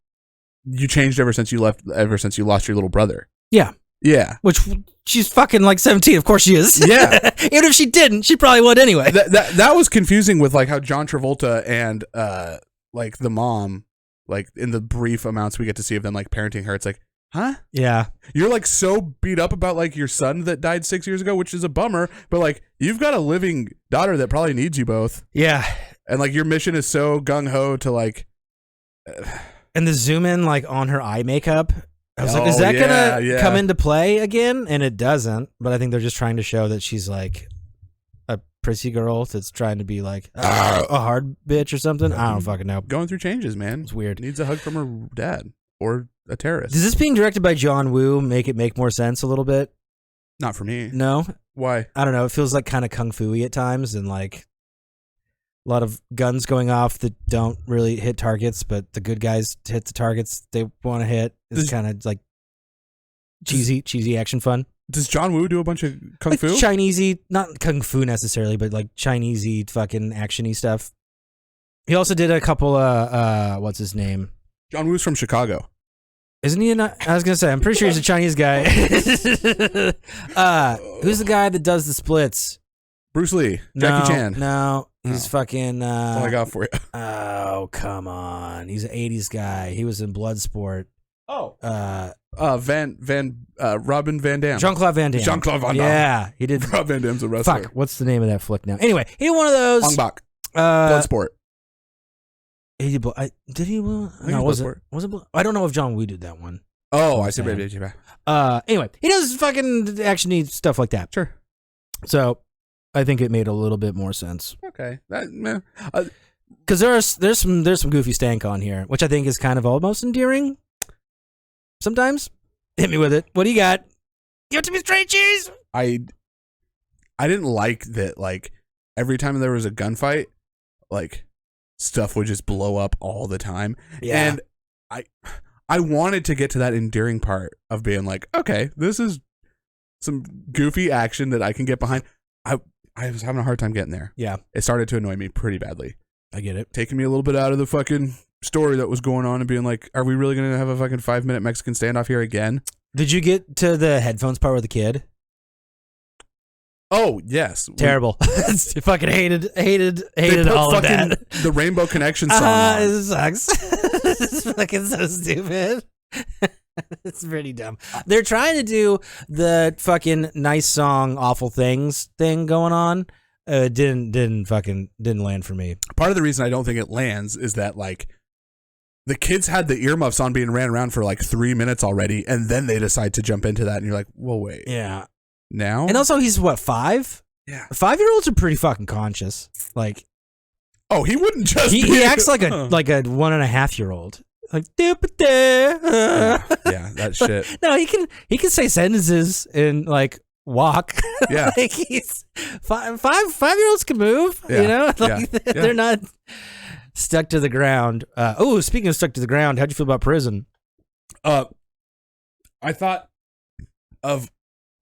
you changed ever since you lost your little brother? Yeah. Yeah. Which she's fucking like 17. Of course she is. Yeah. Even if she didn't, she probably would anyway. That was confusing with like how John Travolta and like the mom, like in the brief amounts we get to see of them like parenting her, it's like, huh? Yeah. You're like so beat up about like your son that died 6 years ago, which is a bummer, but like you've got a living daughter that probably needs you both. Yeah. And like your mission is so gung ho to like and the zoom in like on her eye makeup. I was like, is that gonna come into play again? And it doesn't, but I think they're just trying to show that she's like a prissy girl that's trying to be like a hard bitch or something. I don't fucking know. Going through changes, man. It's weird. Needs a hug from her dad or a terrorist. Does this being directed by John Woo make it make more sense a little bit? Not for me. No? Why? I don't know. It feels like kind of kung fu-y at times and like a lot of guns going off that don't really hit targets, but the good guys hit the targets they want to hit. It's kind of like cheesy action fun. Does John Woo do a bunch of kung like fu? Chinesey, not kung fu necessarily, but like Chinesey fucking actiony stuff. He also did a couple of what's his name? John Woo's from Chicago. Isn't he? I was gonna say, I'm pretty sure he's a Chinese guy. Who's the guy that does the splits? Bruce Lee, Jackie Chan. No, he's fucking. That's all I got for you. Oh, come on. He's an 80s guy. He was in Bloodsport. Oh. Robin Van Dam. Jean-Claude Van Damme. Jean-Claude Van Damme. Yeah, he did. Rob Van Dam's a wrestler. Fuck, what's the name of that flick now? Anyway, he did one of those. Ong Bak. Bloodsport. Did he? No, was it? I don't know if John Woo did that one. Oh, I see. Anyway, he does fucking actiony stuff like that. Sure. So, I think it made a little bit more sense. Okay. Because there's some goofy stank on here, which I think is kind of almost endearing. Sometimes, hit me with it. What do you got? Give it to me straight, cheese. I didn't like that. Like every time there was a gunfight, like stuff would just blow up all the time. Yeah. And I wanted to get to that endearing part of being like, okay, this is some goofy action that I can get behind. I was having a hard time getting there. Yeah. It started to annoy me pretty badly. I get it. Taking me a little bit out of the fucking story that was going on and being like, are we really going to have a fucking 5-minute Mexican standoff here again? Did you get to the headphones part with the kid? Oh, yes. Terrible. Fucking hated all of that. The Rainbow Connection song on. It sucks. It's fucking so stupid. It's pretty dumb. They're trying to do the fucking nice song, awful things thing going on. Didn't land for me. Part of the reason I don't think it lands is that like the kids had the earmuffs on being ran around for like 3 minutes already, and then they decide to jump into that, and you're like, well, wait. Yeah. Now? And also, he's what, 5? Yeah. 5-year-olds are pretty fucking conscious. Like, oh, he wouldn't just. He acts like a 1.5-year-old. Like, yeah, that shit. No, he can say sentences and like walk. Yeah. Like he's 5-year-olds can move. Yeah. You know, like Yeah. they're not stuck to the ground. Speaking of stuck to the ground, how'd you feel about prison? I thought of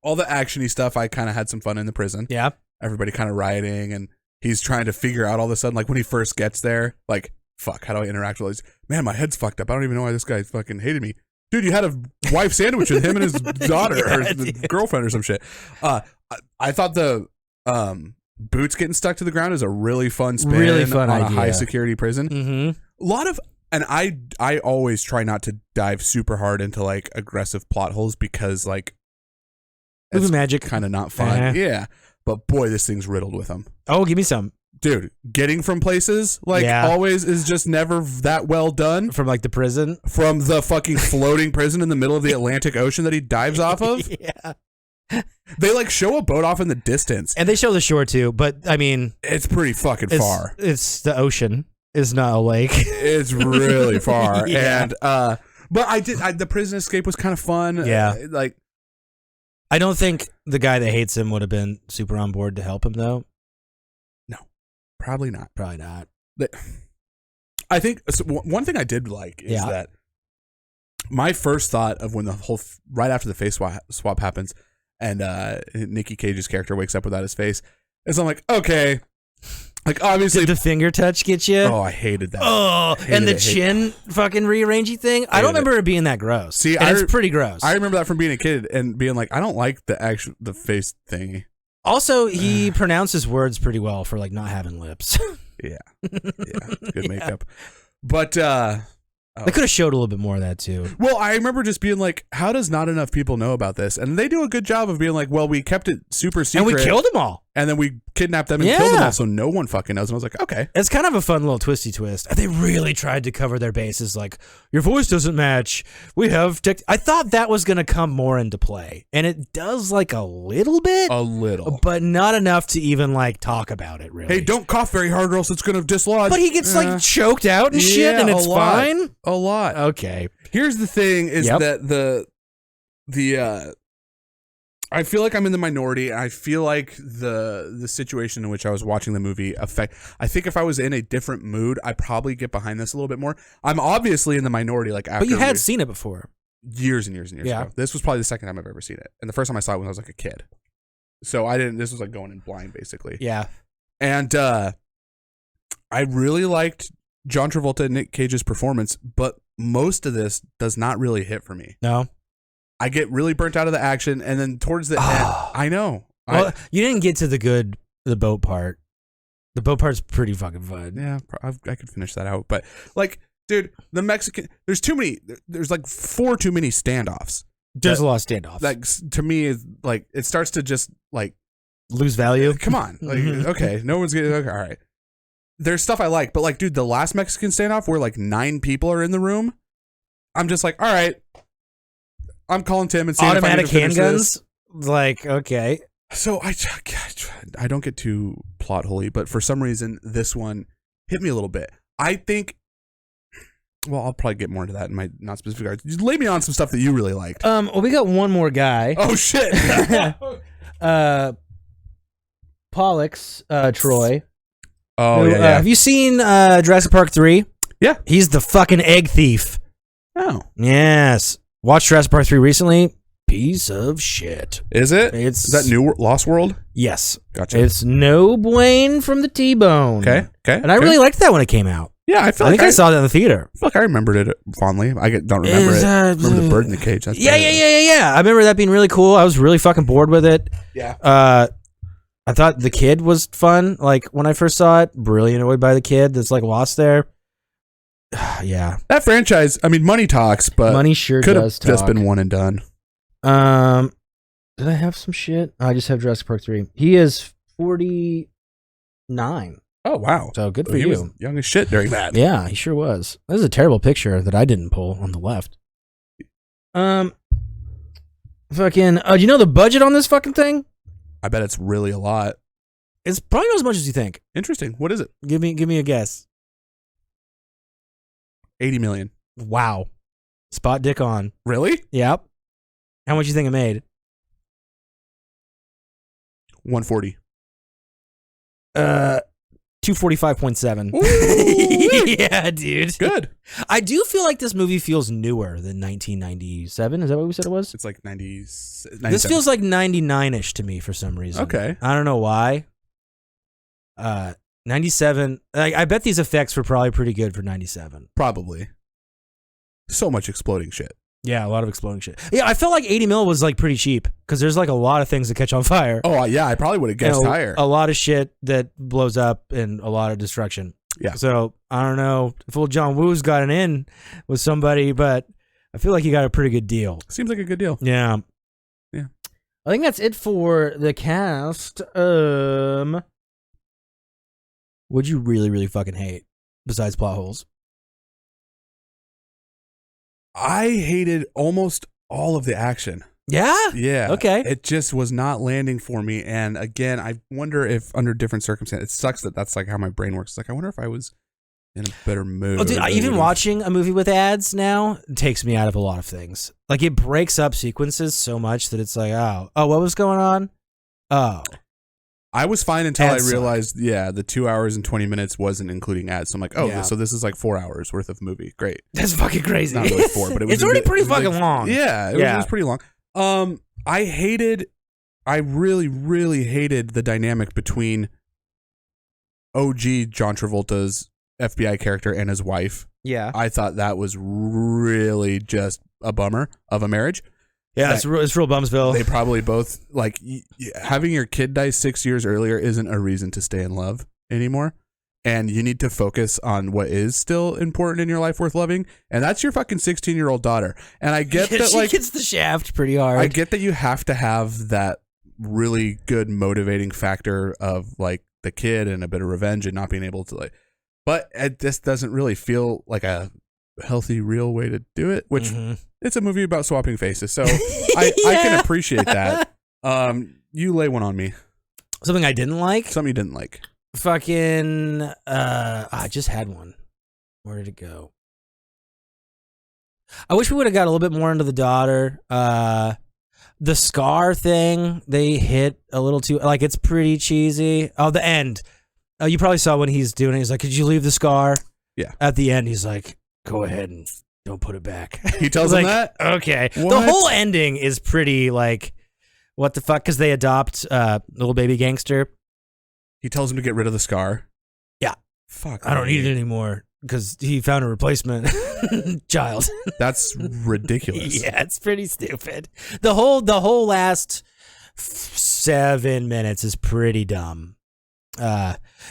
all the actiony stuff. I kind of had some fun in the prison. Yeah. Everybody kind of rioting, and he's trying to figure out all of a sudden, like when he first gets there, like, fuck, how do I interact with all these? Man, my head's fucked up. I don't even know why this guy fucking hated me. Dude, you had a wife sandwich with him and his daughter or his girlfriend or some shit. I thought the boots getting stuck to the ground is a really fun spin on idea. A high security prison. Mm-hmm. A lot of, and I always try not to dive super hard into like aggressive plot holes because like movie it's magic kind of not fun. Uh-huh. Yeah, but boy, this thing's riddled with them. Oh, give me some. Dude, getting from places like always is just never that well done. From like the prison? From the fucking floating prison in the middle of the Atlantic Ocean that he dives off of? Yeah. They like show a boat off in the distance. And they show the shore too, but I mean... It's pretty fucking far. It's the ocean. It's not a lake. It's really far. Yeah. And, but the prison escape was kind of fun. Yeah. Like... I don't think the guy that hates him would have been super on board to help him though. Probably not. Probably not. I think one thing I did like is that my first thought of when the whole right after the face swap happens and Nicky Cage's character wakes up without his face is I'm like, okay, Like obviously, Did the finger touch get you? oh, I hated that. Oh, Hated and the it, chin fucking rearranging thing. I don't remember it being that gross. See, and it's pretty gross. I remember that from being a kid and being like, I don't like the face thingy. Also, he pronounces words pretty well for like not having lips. Yeah, good makeup. But they could have showed a little bit more of that too. well, I remember just being like, how does not enough people know about this? And they do a good job of being like, well, we kept it super secret, And we killed them all. and then we kidnapped them and killed them all, so no one fucking knows. And I was like, okay. It's kind of a fun little twisty twist. They really tried to cover their bases, like, your voice doesn't match. We have I thought that was going to come more into play, and it does like a little bit. A little. But not enough to even like talk about it, really. Hey, don't cough very hard or else it's going to dislodge. But he gets like choked out and shit, and it's fine? A lot. Okay. Here's the thing is that the I feel like I'm in the minority. I feel like the situation in which I was watching the movie I think if I was in a different mood, I'd probably get behind this a little bit more. I'm obviously in the minority. Like after But you had seen it before. years and years and years ago. This was probably the second time I've ever seen it. And the first time I saw it when I was like a kid. So this was like going in blind basically. Yeah. And I really liked John Travolta and Nick Cage's performance, but most of this does not really hit for me. No. I get really burnt out of the action, and then towards the end, I know. Well, you didn't get to the boat part. The boat part's pretty fucking fun. Yeah, I could finish that out, but like, dude, the Mexican, there's like 4 too many standoffs. There's a lot of standoffs. Like to me, is like it starts to just like lose value. Come on, like okay, no one's getting okay. All right, there's stuff I like, but like, dude, the last Mexican standoff where like 9 people are in the room, I'm just like, all right. I'm calling Tim and saying automatic if I need to finish handguns. Like, okay. So I don't get too plot holy, but for some reason this one hit me a little bit. I think. Well, I'll probably get more into that in my not specific regards. Just lay me on some stuff that you really liked. Well, we got one more guy. Oh shit. Pollux, Troy. Oh who, yeah. Have you seen Jurassic Park 3? Yeah. He's the fucking egg thief. Oh. Yes. Watched Jurassic Park 3 recently. Piece of shit. Is it? Is that new Lost World? Yes. Gotcha. It's no Blaine from the T-Bone. Okay. And I really liked that when it came out. Yeah, I think I saw that in the theater. I feel like I remembered it fondly. I don't remember it. I remember the bird in the cage. That's yeah. I remember that being really cool. I was really fucking bored with it. Yeah. I thought the kid was fun. Like when I first saw it, really annoyed by the kid that's like lost there. Yeah. That franchise, I mean, money talks, but money sure could have does just talk. been one and done. Did I have some shit? I just have Jurassic Park 3. He is 49. Oh, wow. So good for he you. was young as shit during that. Yeah, he sure was. This is a terrible picture that I didn't pull on the left. Fucking, do you know the budget on this fucking thing? I bet it's really a lot. It's probably not as much as you think. Interesting. What is it? Give me a guess. 80 million. Wow. Spot dick on. Really? Yep. How much you think it made? 140. 245.7. Yeah, dude. Good. I do feel like this movie feels newer than 1997. Is that what we said it was? It's like 90. This feels like 99-ish to me for some reason. Okay. I don't know why. 97. I bet these effects were probably pretty good for 97. Probably. So much exploding shit. Yeah, a lot of exploding shit. Yeah, I felt like 80 mil was like pretty cheap because there's like a lot of things that catch on fire. Oh, yeah, I probably would have guessed higher. A lot of shit that blows up and a lot of destruction. Yeah. So I don't know if old John Woo's got an in with somebody, but I feel like he got a pretty good deal. Seems like a good deal. Yeah. Yeah. I think that's it for the cast. What'd you really, really fucking hate besides plot holes? I hated almost all of the action. Yeah? Yeah. Okay. It just was not landing for me. And again, I wonder if under different circumstances, it sucks that that's like how my brain works. It's like, I wonder if I was in a better mood. Oh, dude, even watching a movie with ads now takes me out of a lot of things. Like it breaks up sequences so much that it's like, oh, what was going on? Oh. I was fine until Ads I realized, the 2 hours and 20 minutes wasn't including ads. So I'm like, so this is like 4 hours worth of movie. Great. That's fucking crazy. Not really 4, but it was it's already pretty fucking long. Yeah, it was pretty long. I really, really hated the dynamic between OG John Travolta's FBI character and his wife. Yeah. I thought that was really just a bummer of a marriage. Yeah, it's real Bumsville. They probably both, like, having your kid die 6 years earlier isn't a reason to stay in love anymore. And you need to focus on what is still important in your life worth loving. And that's your fucking 16-year-old daughter. And I get that, like, she gets the shaft pretty hard. I get that you have to have that really good motivating factor of, like, the kid and a bit of revenge and not being able to, like, but this doesn't really feel like a healthy, real way to do it, which it's a movie about swapping faces. So I can appreciate that. You lay one on me. Something I didn't like? Something you didn't like. Fucking, I just had one. Where did it go? I wish we would have got a little bit more into the daughter. The scar thing, they hit a little too, like, it's pretty cheesy. Oh, the end. You probably saw when he's doing it. He's like, could you leave the scar? Yeah. At the end, he's like, go ahead and don't put it back. He tells him that? Okay. What? The whole ending is pretty, like, what the fuck? Because they adopt little baby gangster. He tells him to get rid of the scar. Yeah. Fuck. I don't need it anymore because he found a replacement child. That's ridiculous. Yeah, it's pretty stupid. The whole last 7 minutes is pretty dumb.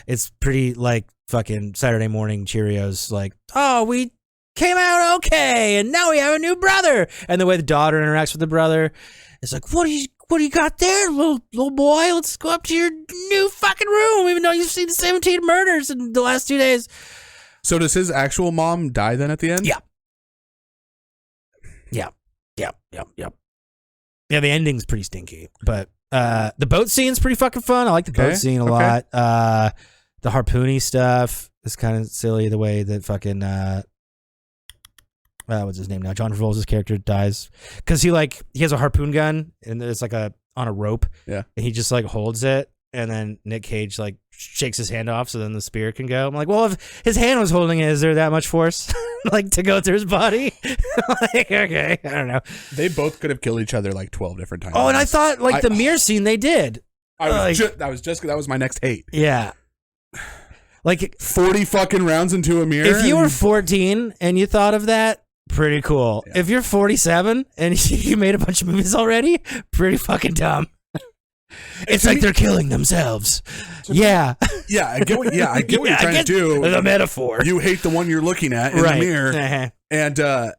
It's pretty like fucking Saturday morning Cheerios. Like, oh, we came out okay, and now we have a new brother. And the way the daughter interacts with the brother, it's like, what do you got there, little boy? Let's go up to your new fucking room, even though you've seen 17 murders in the last 2 days. So does his actual mom die then at the end? Yeah. Yeah, the ending's pretty stinky, but the boat scene's pretty fucking fun. I like the boat scene a lot. The harpoony stuff is kind of silly. The way that fucking what's his name now? John Travolta's character dies because he has a harpoon gun and it's like on a rope. Yeah, and he just like holds it, and then Nick Cage like shakes his hand off so then the spear can go. I'm like, well, if his hand was holding it, is there that much force like to go through his body? Like, okay, I don't know. They both could have killed each other like 12 different times. Oh, and I thought like the mirror scene they did. That was my next hate. Yeah. Like 40 fucking rounds into a mirror. If you were 14 and you thought of that, pretty cool. Yeah. If you're 47 and you made a bunch of movies already, pretty fucking dumb. It's like they're killing themselves. Yeah. Yeah, I get what you're trying to do. The metaphor. You hate the one you're looking at in the mirror. Uh-huh. And to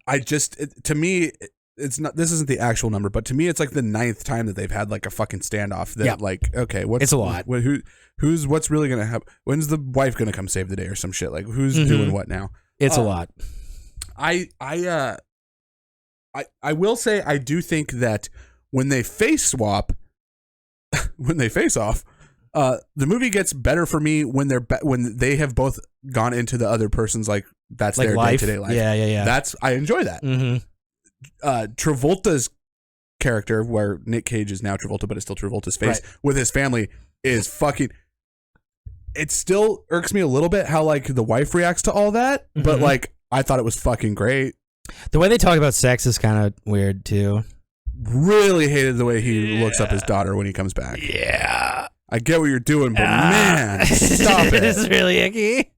me, it's not. This isn't the actual number, but to me, it's like the 9th time that they've had like a fucking standoff. That like, okay, it's a lot. What's really gonna happen? When's the wife gonna come save the day or some shit? Like, who's doing what now? It's a lot. I will say I do think that when they face swap, when they face off, the movie gets better for me when when they have both gone into the other person's that's like their day-to-day life. Yeah. I enjoy that. Mm-hmm. Travolta's character, where Nick Cage is now Travolta, but it's still Travolta's face with his family, is fucking. It still irks me a little bit how the wife reacts to all that, but I thought it was fucking great. The way they talk about sex is kind of weird too. Really hated the way he looks up his daughter when he comes back. Yeah. I get what you're doing, but man, stop it. This is really icky.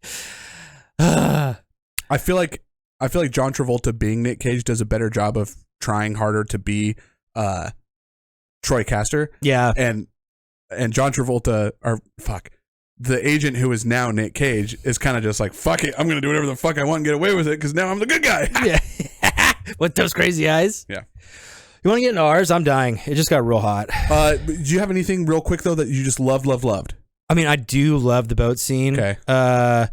I feel like John Travolta being Nick Cage does a better job of trying harder to be Troy Caster. Yeah. And John Travolta, the agent who is now Nick Cage is kind of just like, fuck it, I'm going to do whatever the fuck I want and get away with it because now I'm the good guy. Yeah. With those crazy eyes. Yeah. You want to get into ours? I'm dying. It just got real hot. Do you have anything real quick, though, that you just loved? I mean, I do love the boat scene. Okay. I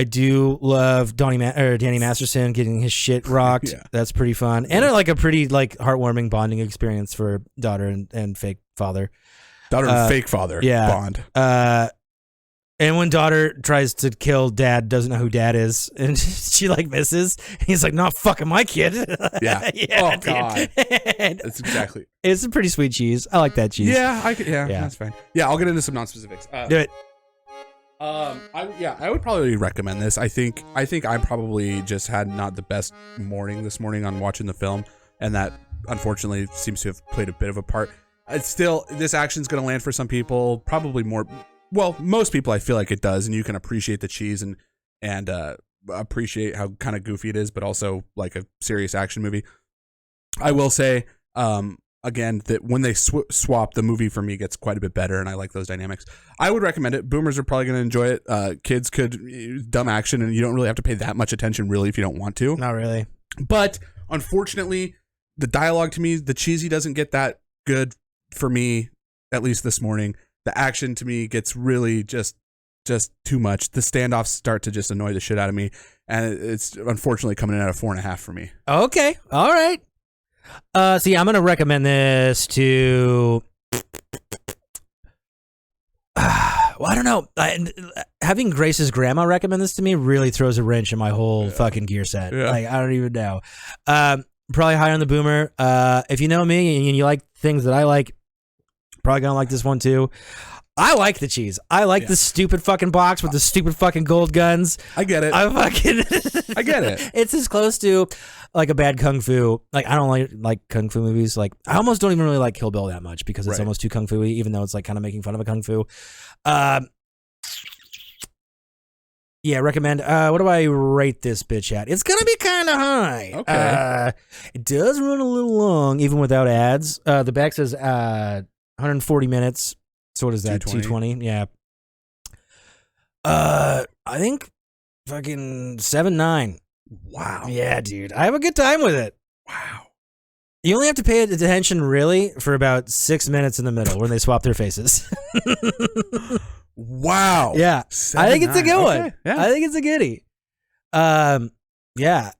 do love Danny Masterson getting his shit rocked. Yeah. That's pretty fun. And a pretty heartwarming bonding experience for daughter and fake father. Daughter and fake father bond. And when daughter tries to kill dad, doesn't know who dad is, and she misses. He's like, "Not fucking my kid." Yeah. Yeah. Oh god. That's exactly. It's a pretty sweet cheese. I like that cheese. Yeah, yeah, that's fine. Yeah, I'll get into some non-specifics. Do it. I would probably recommend this. I think I probably just had not the best morning this morning on watching the film, and that unfortunately seems to have played a bit of a part. It's still, this action's going to land for some people, probably more. well, most people I feel like it does, and you can appreciate the cheese and appreciate how kind of goofy it is, but also like a serious action movie. I will say, again, that when they swap, the movie for me gets quite a bit better, and I like those dynamics. I would recommend it. Boomers are probably going to enjoy it. Kids could, dumb action, and you don't really have to pay that much attention, really, if you don't want to. Not really. But unfortunately, the dialogue to me, the cheesy doesn't get that good for me, at least this morning. The action to me gets really just too much. The standoffs start to just annoy the shit out of me, and it's unfortunately coming in at a 4.5 for me. Okay. All right. See, I'm going to recommend this to... well, I don't know. Having Grace's grandma recommend this to me really throws a wrench in my whole fucking gear set. Yeah. Like, I don't even know. Probably higher on the Boomer. If you know me and you like things that I like, probably going to like this one too. I like the cheese. I like the stupid fucking box with the stupid fucking gold guns. I get it. I get it. It's as close to like a bad kung fu. Like, I don't like kung fu movies. Like, I almost don't even really like Kill Bill that much because it's almost too kung fu-y, even though it's like kind of making fun of a kung fu. Yeah, recommend. What do I rate this bitch at? It's gonna be kind of high. Okay. It does run a little long, even without ads. The back says 140 minutes. So what is that? 220? Yeah. I think fucking 7.9. Wow. Yeah, dude. I have a good time with it. Wow. You only have to pay attention really for about 6 minutes in the middle when they swap their faces. Wow. Yeah. 7, I think it's a good one. Yeah. I think it's a goodie. Yeah.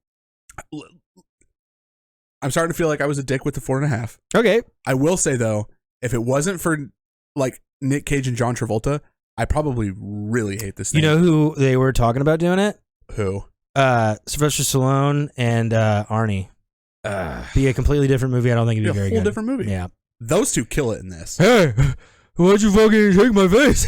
I'm starting to feel like I was a dick with the 4.5. Okay. I will say though, if it wasn't for like Nick Cage and John Travolta, I probably really hate this thing. You know who they were talking about doing it? Who? Sylvester Stallone and Arnie. Be a completely different movie. I don't think it'd be very good. A whole different movie. Yeah. Those two kill it in this. Hey, why'd you fucking shake my face?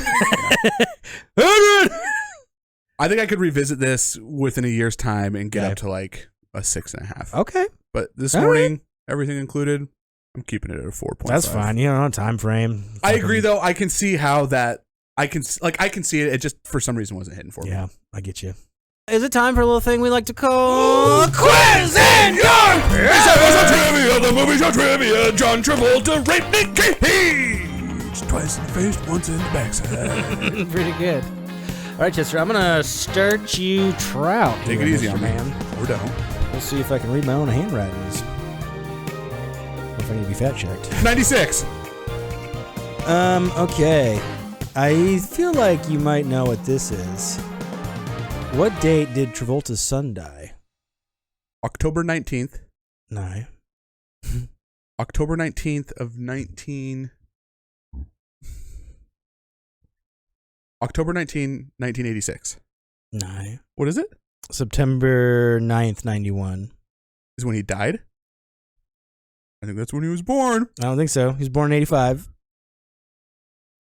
I think I could revisit this within a year's time and get up to like a 6.5. Okay. But this morning, everything included, I'm keeping it at a 4.5. That's fine. You know, time frame. I agree, though. I can see how that. I can see it. It just for some reason wasn't hitting for me. Yeah, I get you. Is it time for a little thing we like to call Quiz and Your Trivia, the movie show trivia. John Travolta raped Nick Cage twice in the face, once in the backside. Pretty good. All right, Chester, I'm gonna start you trout. Take here, it easy Mr. on me. man. Or don't. We'll see if I can read my own handwritings. Or if I need to be fact checked. 96. Okay. I feel like you might know what this is. What date did Travolta's son die? October 19th. No. October 19th of 19... October 1986. No. What is it? September 9th, 91. Is when he died? I think that's when he was born. I don't think so. He was born in 85.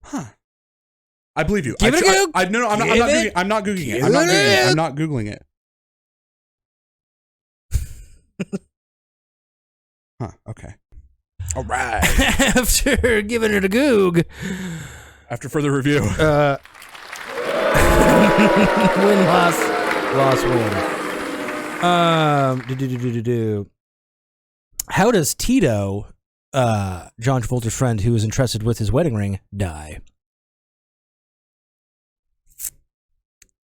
Huh. I believe you. Give it a go. No, I'm not Googling it. I'm not Googling it. I'm not Googling it. Huh. Okay. All right. After giving it a goog. After further review. Win, loss, win. How does Tito, John Travolta's friend who was entrusted with his wedding ring, die?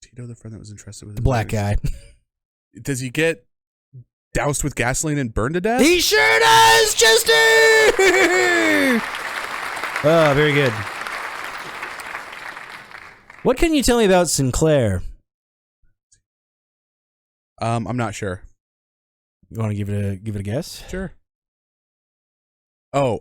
Tito, the friend that was entrusted with The black guy. Does he get doused with gasoline and burned to death? He sure does, Chester! Oh, very good. What can you tell me about Sinclair? I'm not sure. You want to give it a guess? Sure. Oh,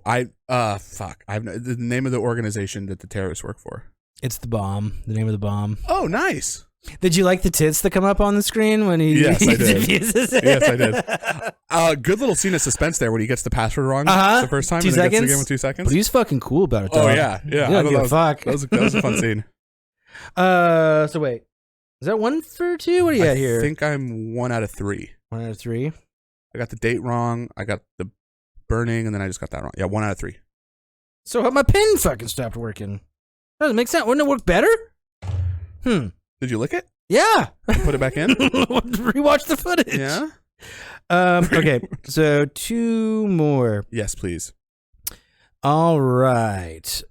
fuck. The name of the organization that the terrorists work for. It's the bomb. The name of the bomb. Oh, nice. Did you like the tits that come up on the screen when he Yes, I did. diffuses it? Yes, I did. Good little scene of suspense there when he gets the password wrong the first time. 2 and seconds. Gets the game with 2 seconds. But he's fucking cool about it, Oh, dog. yeah. He don't give a fuck. That was a fun scene. So wait. Is that 1 for 2? What do you got here? I think I'm 1 out of 3. 1 out of 3. I got the date wrong. I got the burning, and then I just got that wrong. Yeah, 1 out of 3. So my pen fucking stopped working. Doesn't make sense. Wouldn't it work better? Did you lick it? Yeah. Put it back in? Rewatch the footage. Yeah? Okay, so 2 more. Yes, please. All right.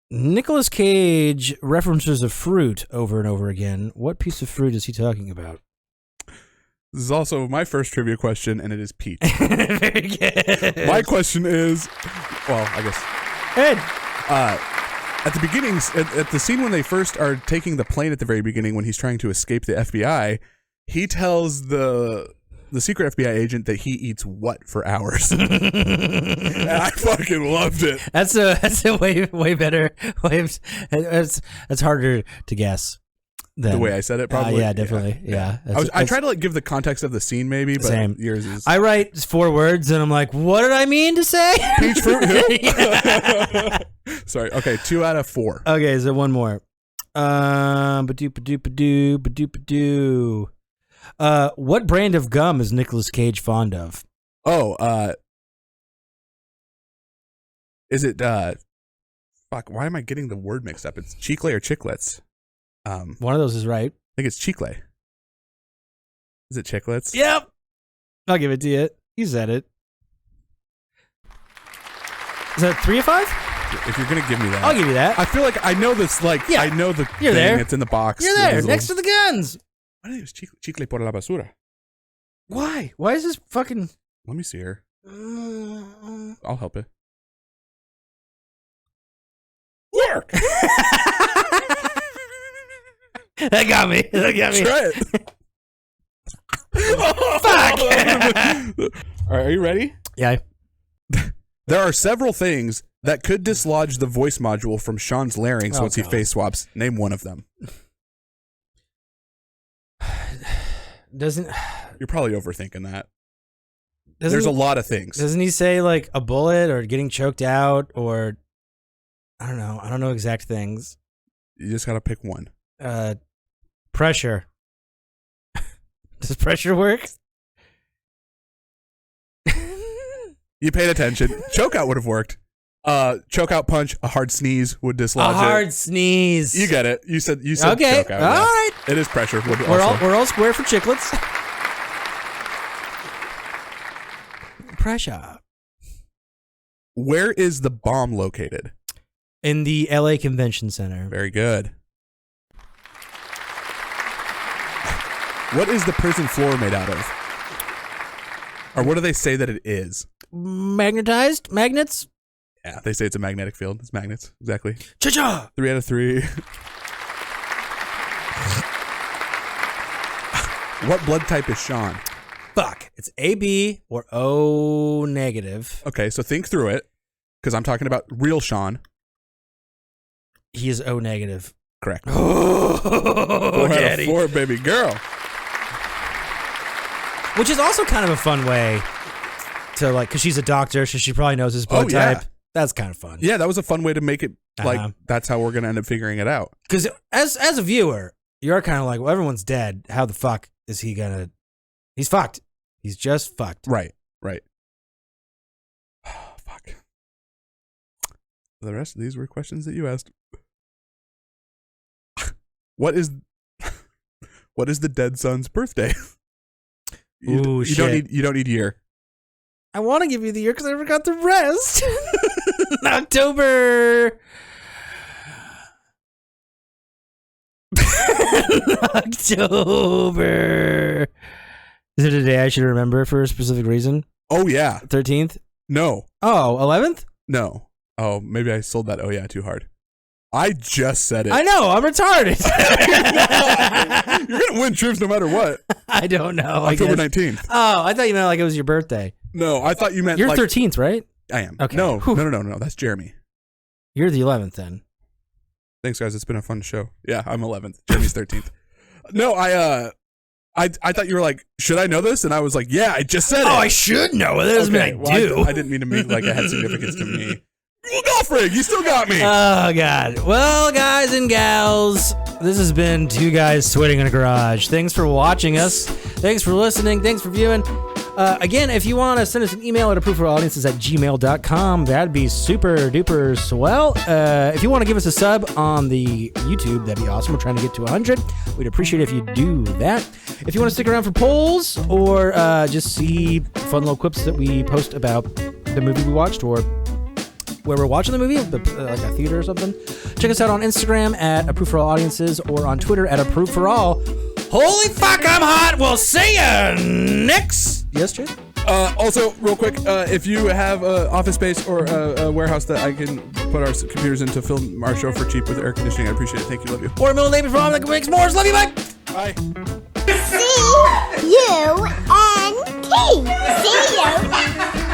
Nicolas Cage references a fruit over and over again. What piece of fruit is he talking about? This is also my first trivia question, and it is peach. Very good. My question is, well, I guess. Ed. At the beginning, at the scene when they first are taking the plane at the very beginning, when he's trying to escape the FBI, he tells the secret FBI agent that he eats what for hours. And I fucking loved it. That's a way better way. That's harder to guess. The way I said it, probably. Yeah, definitely. Yeah. I try to like give the context of the scene, maybe, but Same. yours is. I write 4 words and I'm like, what did I mean to say? Peach fruit. Sorry. Okay, 2 out of 4. Okay, so 1 more. Ba-doop-a-doop-a-doo. What brand of gum is Nicolas Cage fond of? Oh, is it fuck, why am I getting the word mixed up? It's Chicle or Chiclets? One of those is right. I think it's Chicle. Is it Chiclets? Yep. I'll give it to you. You said it. Is that 3 of 5? If you're gonna give me that, I'll give you that. I feel like I know this. Like, Yeah. I know the You're thing. there. It's in the box. You're there, next to the guns. Why did it was Chicle por la basura? Why? Why is this fucking... Let me see here. I'll help you. Work. That got me. Try it. Fuck. All right, are you ready? Yeah. There are several things that could dislodge the voice module from Sean's larynx once he face swaps. Name one of them. Doesn't... You're probably overthinking that. There's a lot of things. Doesn't he say like a bullet or getting choked out or... I don't know. I don't know exact things. You just gotta pick one. Pressure. Does pressure work? You paid attention. Chokeout would have worked. Chokeout punch, a hard sneeze would dislodge A hard sneeze. You get it. You said okay. chokeout. All right. It is pressure. We're all square for chiclets. Pressure. Where is the bomb located? In the LA Convention Center. Very good. What is the prison floor made out of? Or what do they say that it is? Magnetized? Magnets? Yeah, they say it's a magnetic field. It's magnets. Exactly. Cha-cha! 3 out of 3. What blood type is Sean? Fuck. It's AB or O negative. Okay, so think through it, because I'm talking about real Sean. He is O negative. Correct. Oh, 4 out of 4, baby girl. Which is also kind of a fun way to, like, because she's a doctor, so she probably knows his blood type. That's kind of fun. Yeah, that was a fun way to make it, like, that's how we're going to end up figuring it out. Because as a viewer, you're kind of like, well, everyone's dead. How the fuck is he going to... He's fucked. He's just fucked. Right. Fuck. The rest of these were questions that you asked. What is the dead son's birthday? You don't need year. I want to give you the year because I forgot the rest. October. October. Is it a day I should remember for a specific reason? Oh yeah. 13th? No. Oh, 11th? No. Oh, maybe I sold that. Oh yeah, too hard. I just said it. I know. I'm retarded. You're gonna win trips no matter what. I don't know. October 19th. Oh, I thought you meant like it was your birthday. No, I thought you meant you're like, 13th, right? I am. Okay. No. That's Jeremy. You're the 11th then. Thanks, guys. It's been a fun show. Yeah, I'm 11th. Jeremy's 13th. No, I thought you were like, should I know this? And I was like, yeah, I just said it. Oh, I should know it. That doesn't mean I do. I didn't mean to make like it had significance to me. Well, golf rig, you still got me. Oh, God. Well, guys and gals, this has been Two Guys Sweating in a Garage. Thanks for watching us. Thanks for listening. Thanks for viewing. Again, if you want to send us an email at approveforaudiences@gmail.com, that'd be super duper swell. If you want to give us a sub on the YouTube, that'd be awesome. We're trying to get to 100. We'd appreciate it if you do that. If you want to stick around for polls or just see fun little clips that we post about the movie we watched or where we're watching the movie, like a theater or something, check us out on Instagram at Approve for All Audiences or on Twitter at Approve for All. Holy fuck, I'm hot. We'll see you next. Yes, Jay? Also, real quick, if you have an office space or a warehouse that I can put our computers in to film our show for cheap with air conditioning, I appreciate it. Thank you. Love you. Or a middle neighbor from that can make s'mores. Love you, bye. Bye. C-U-N-T. See you.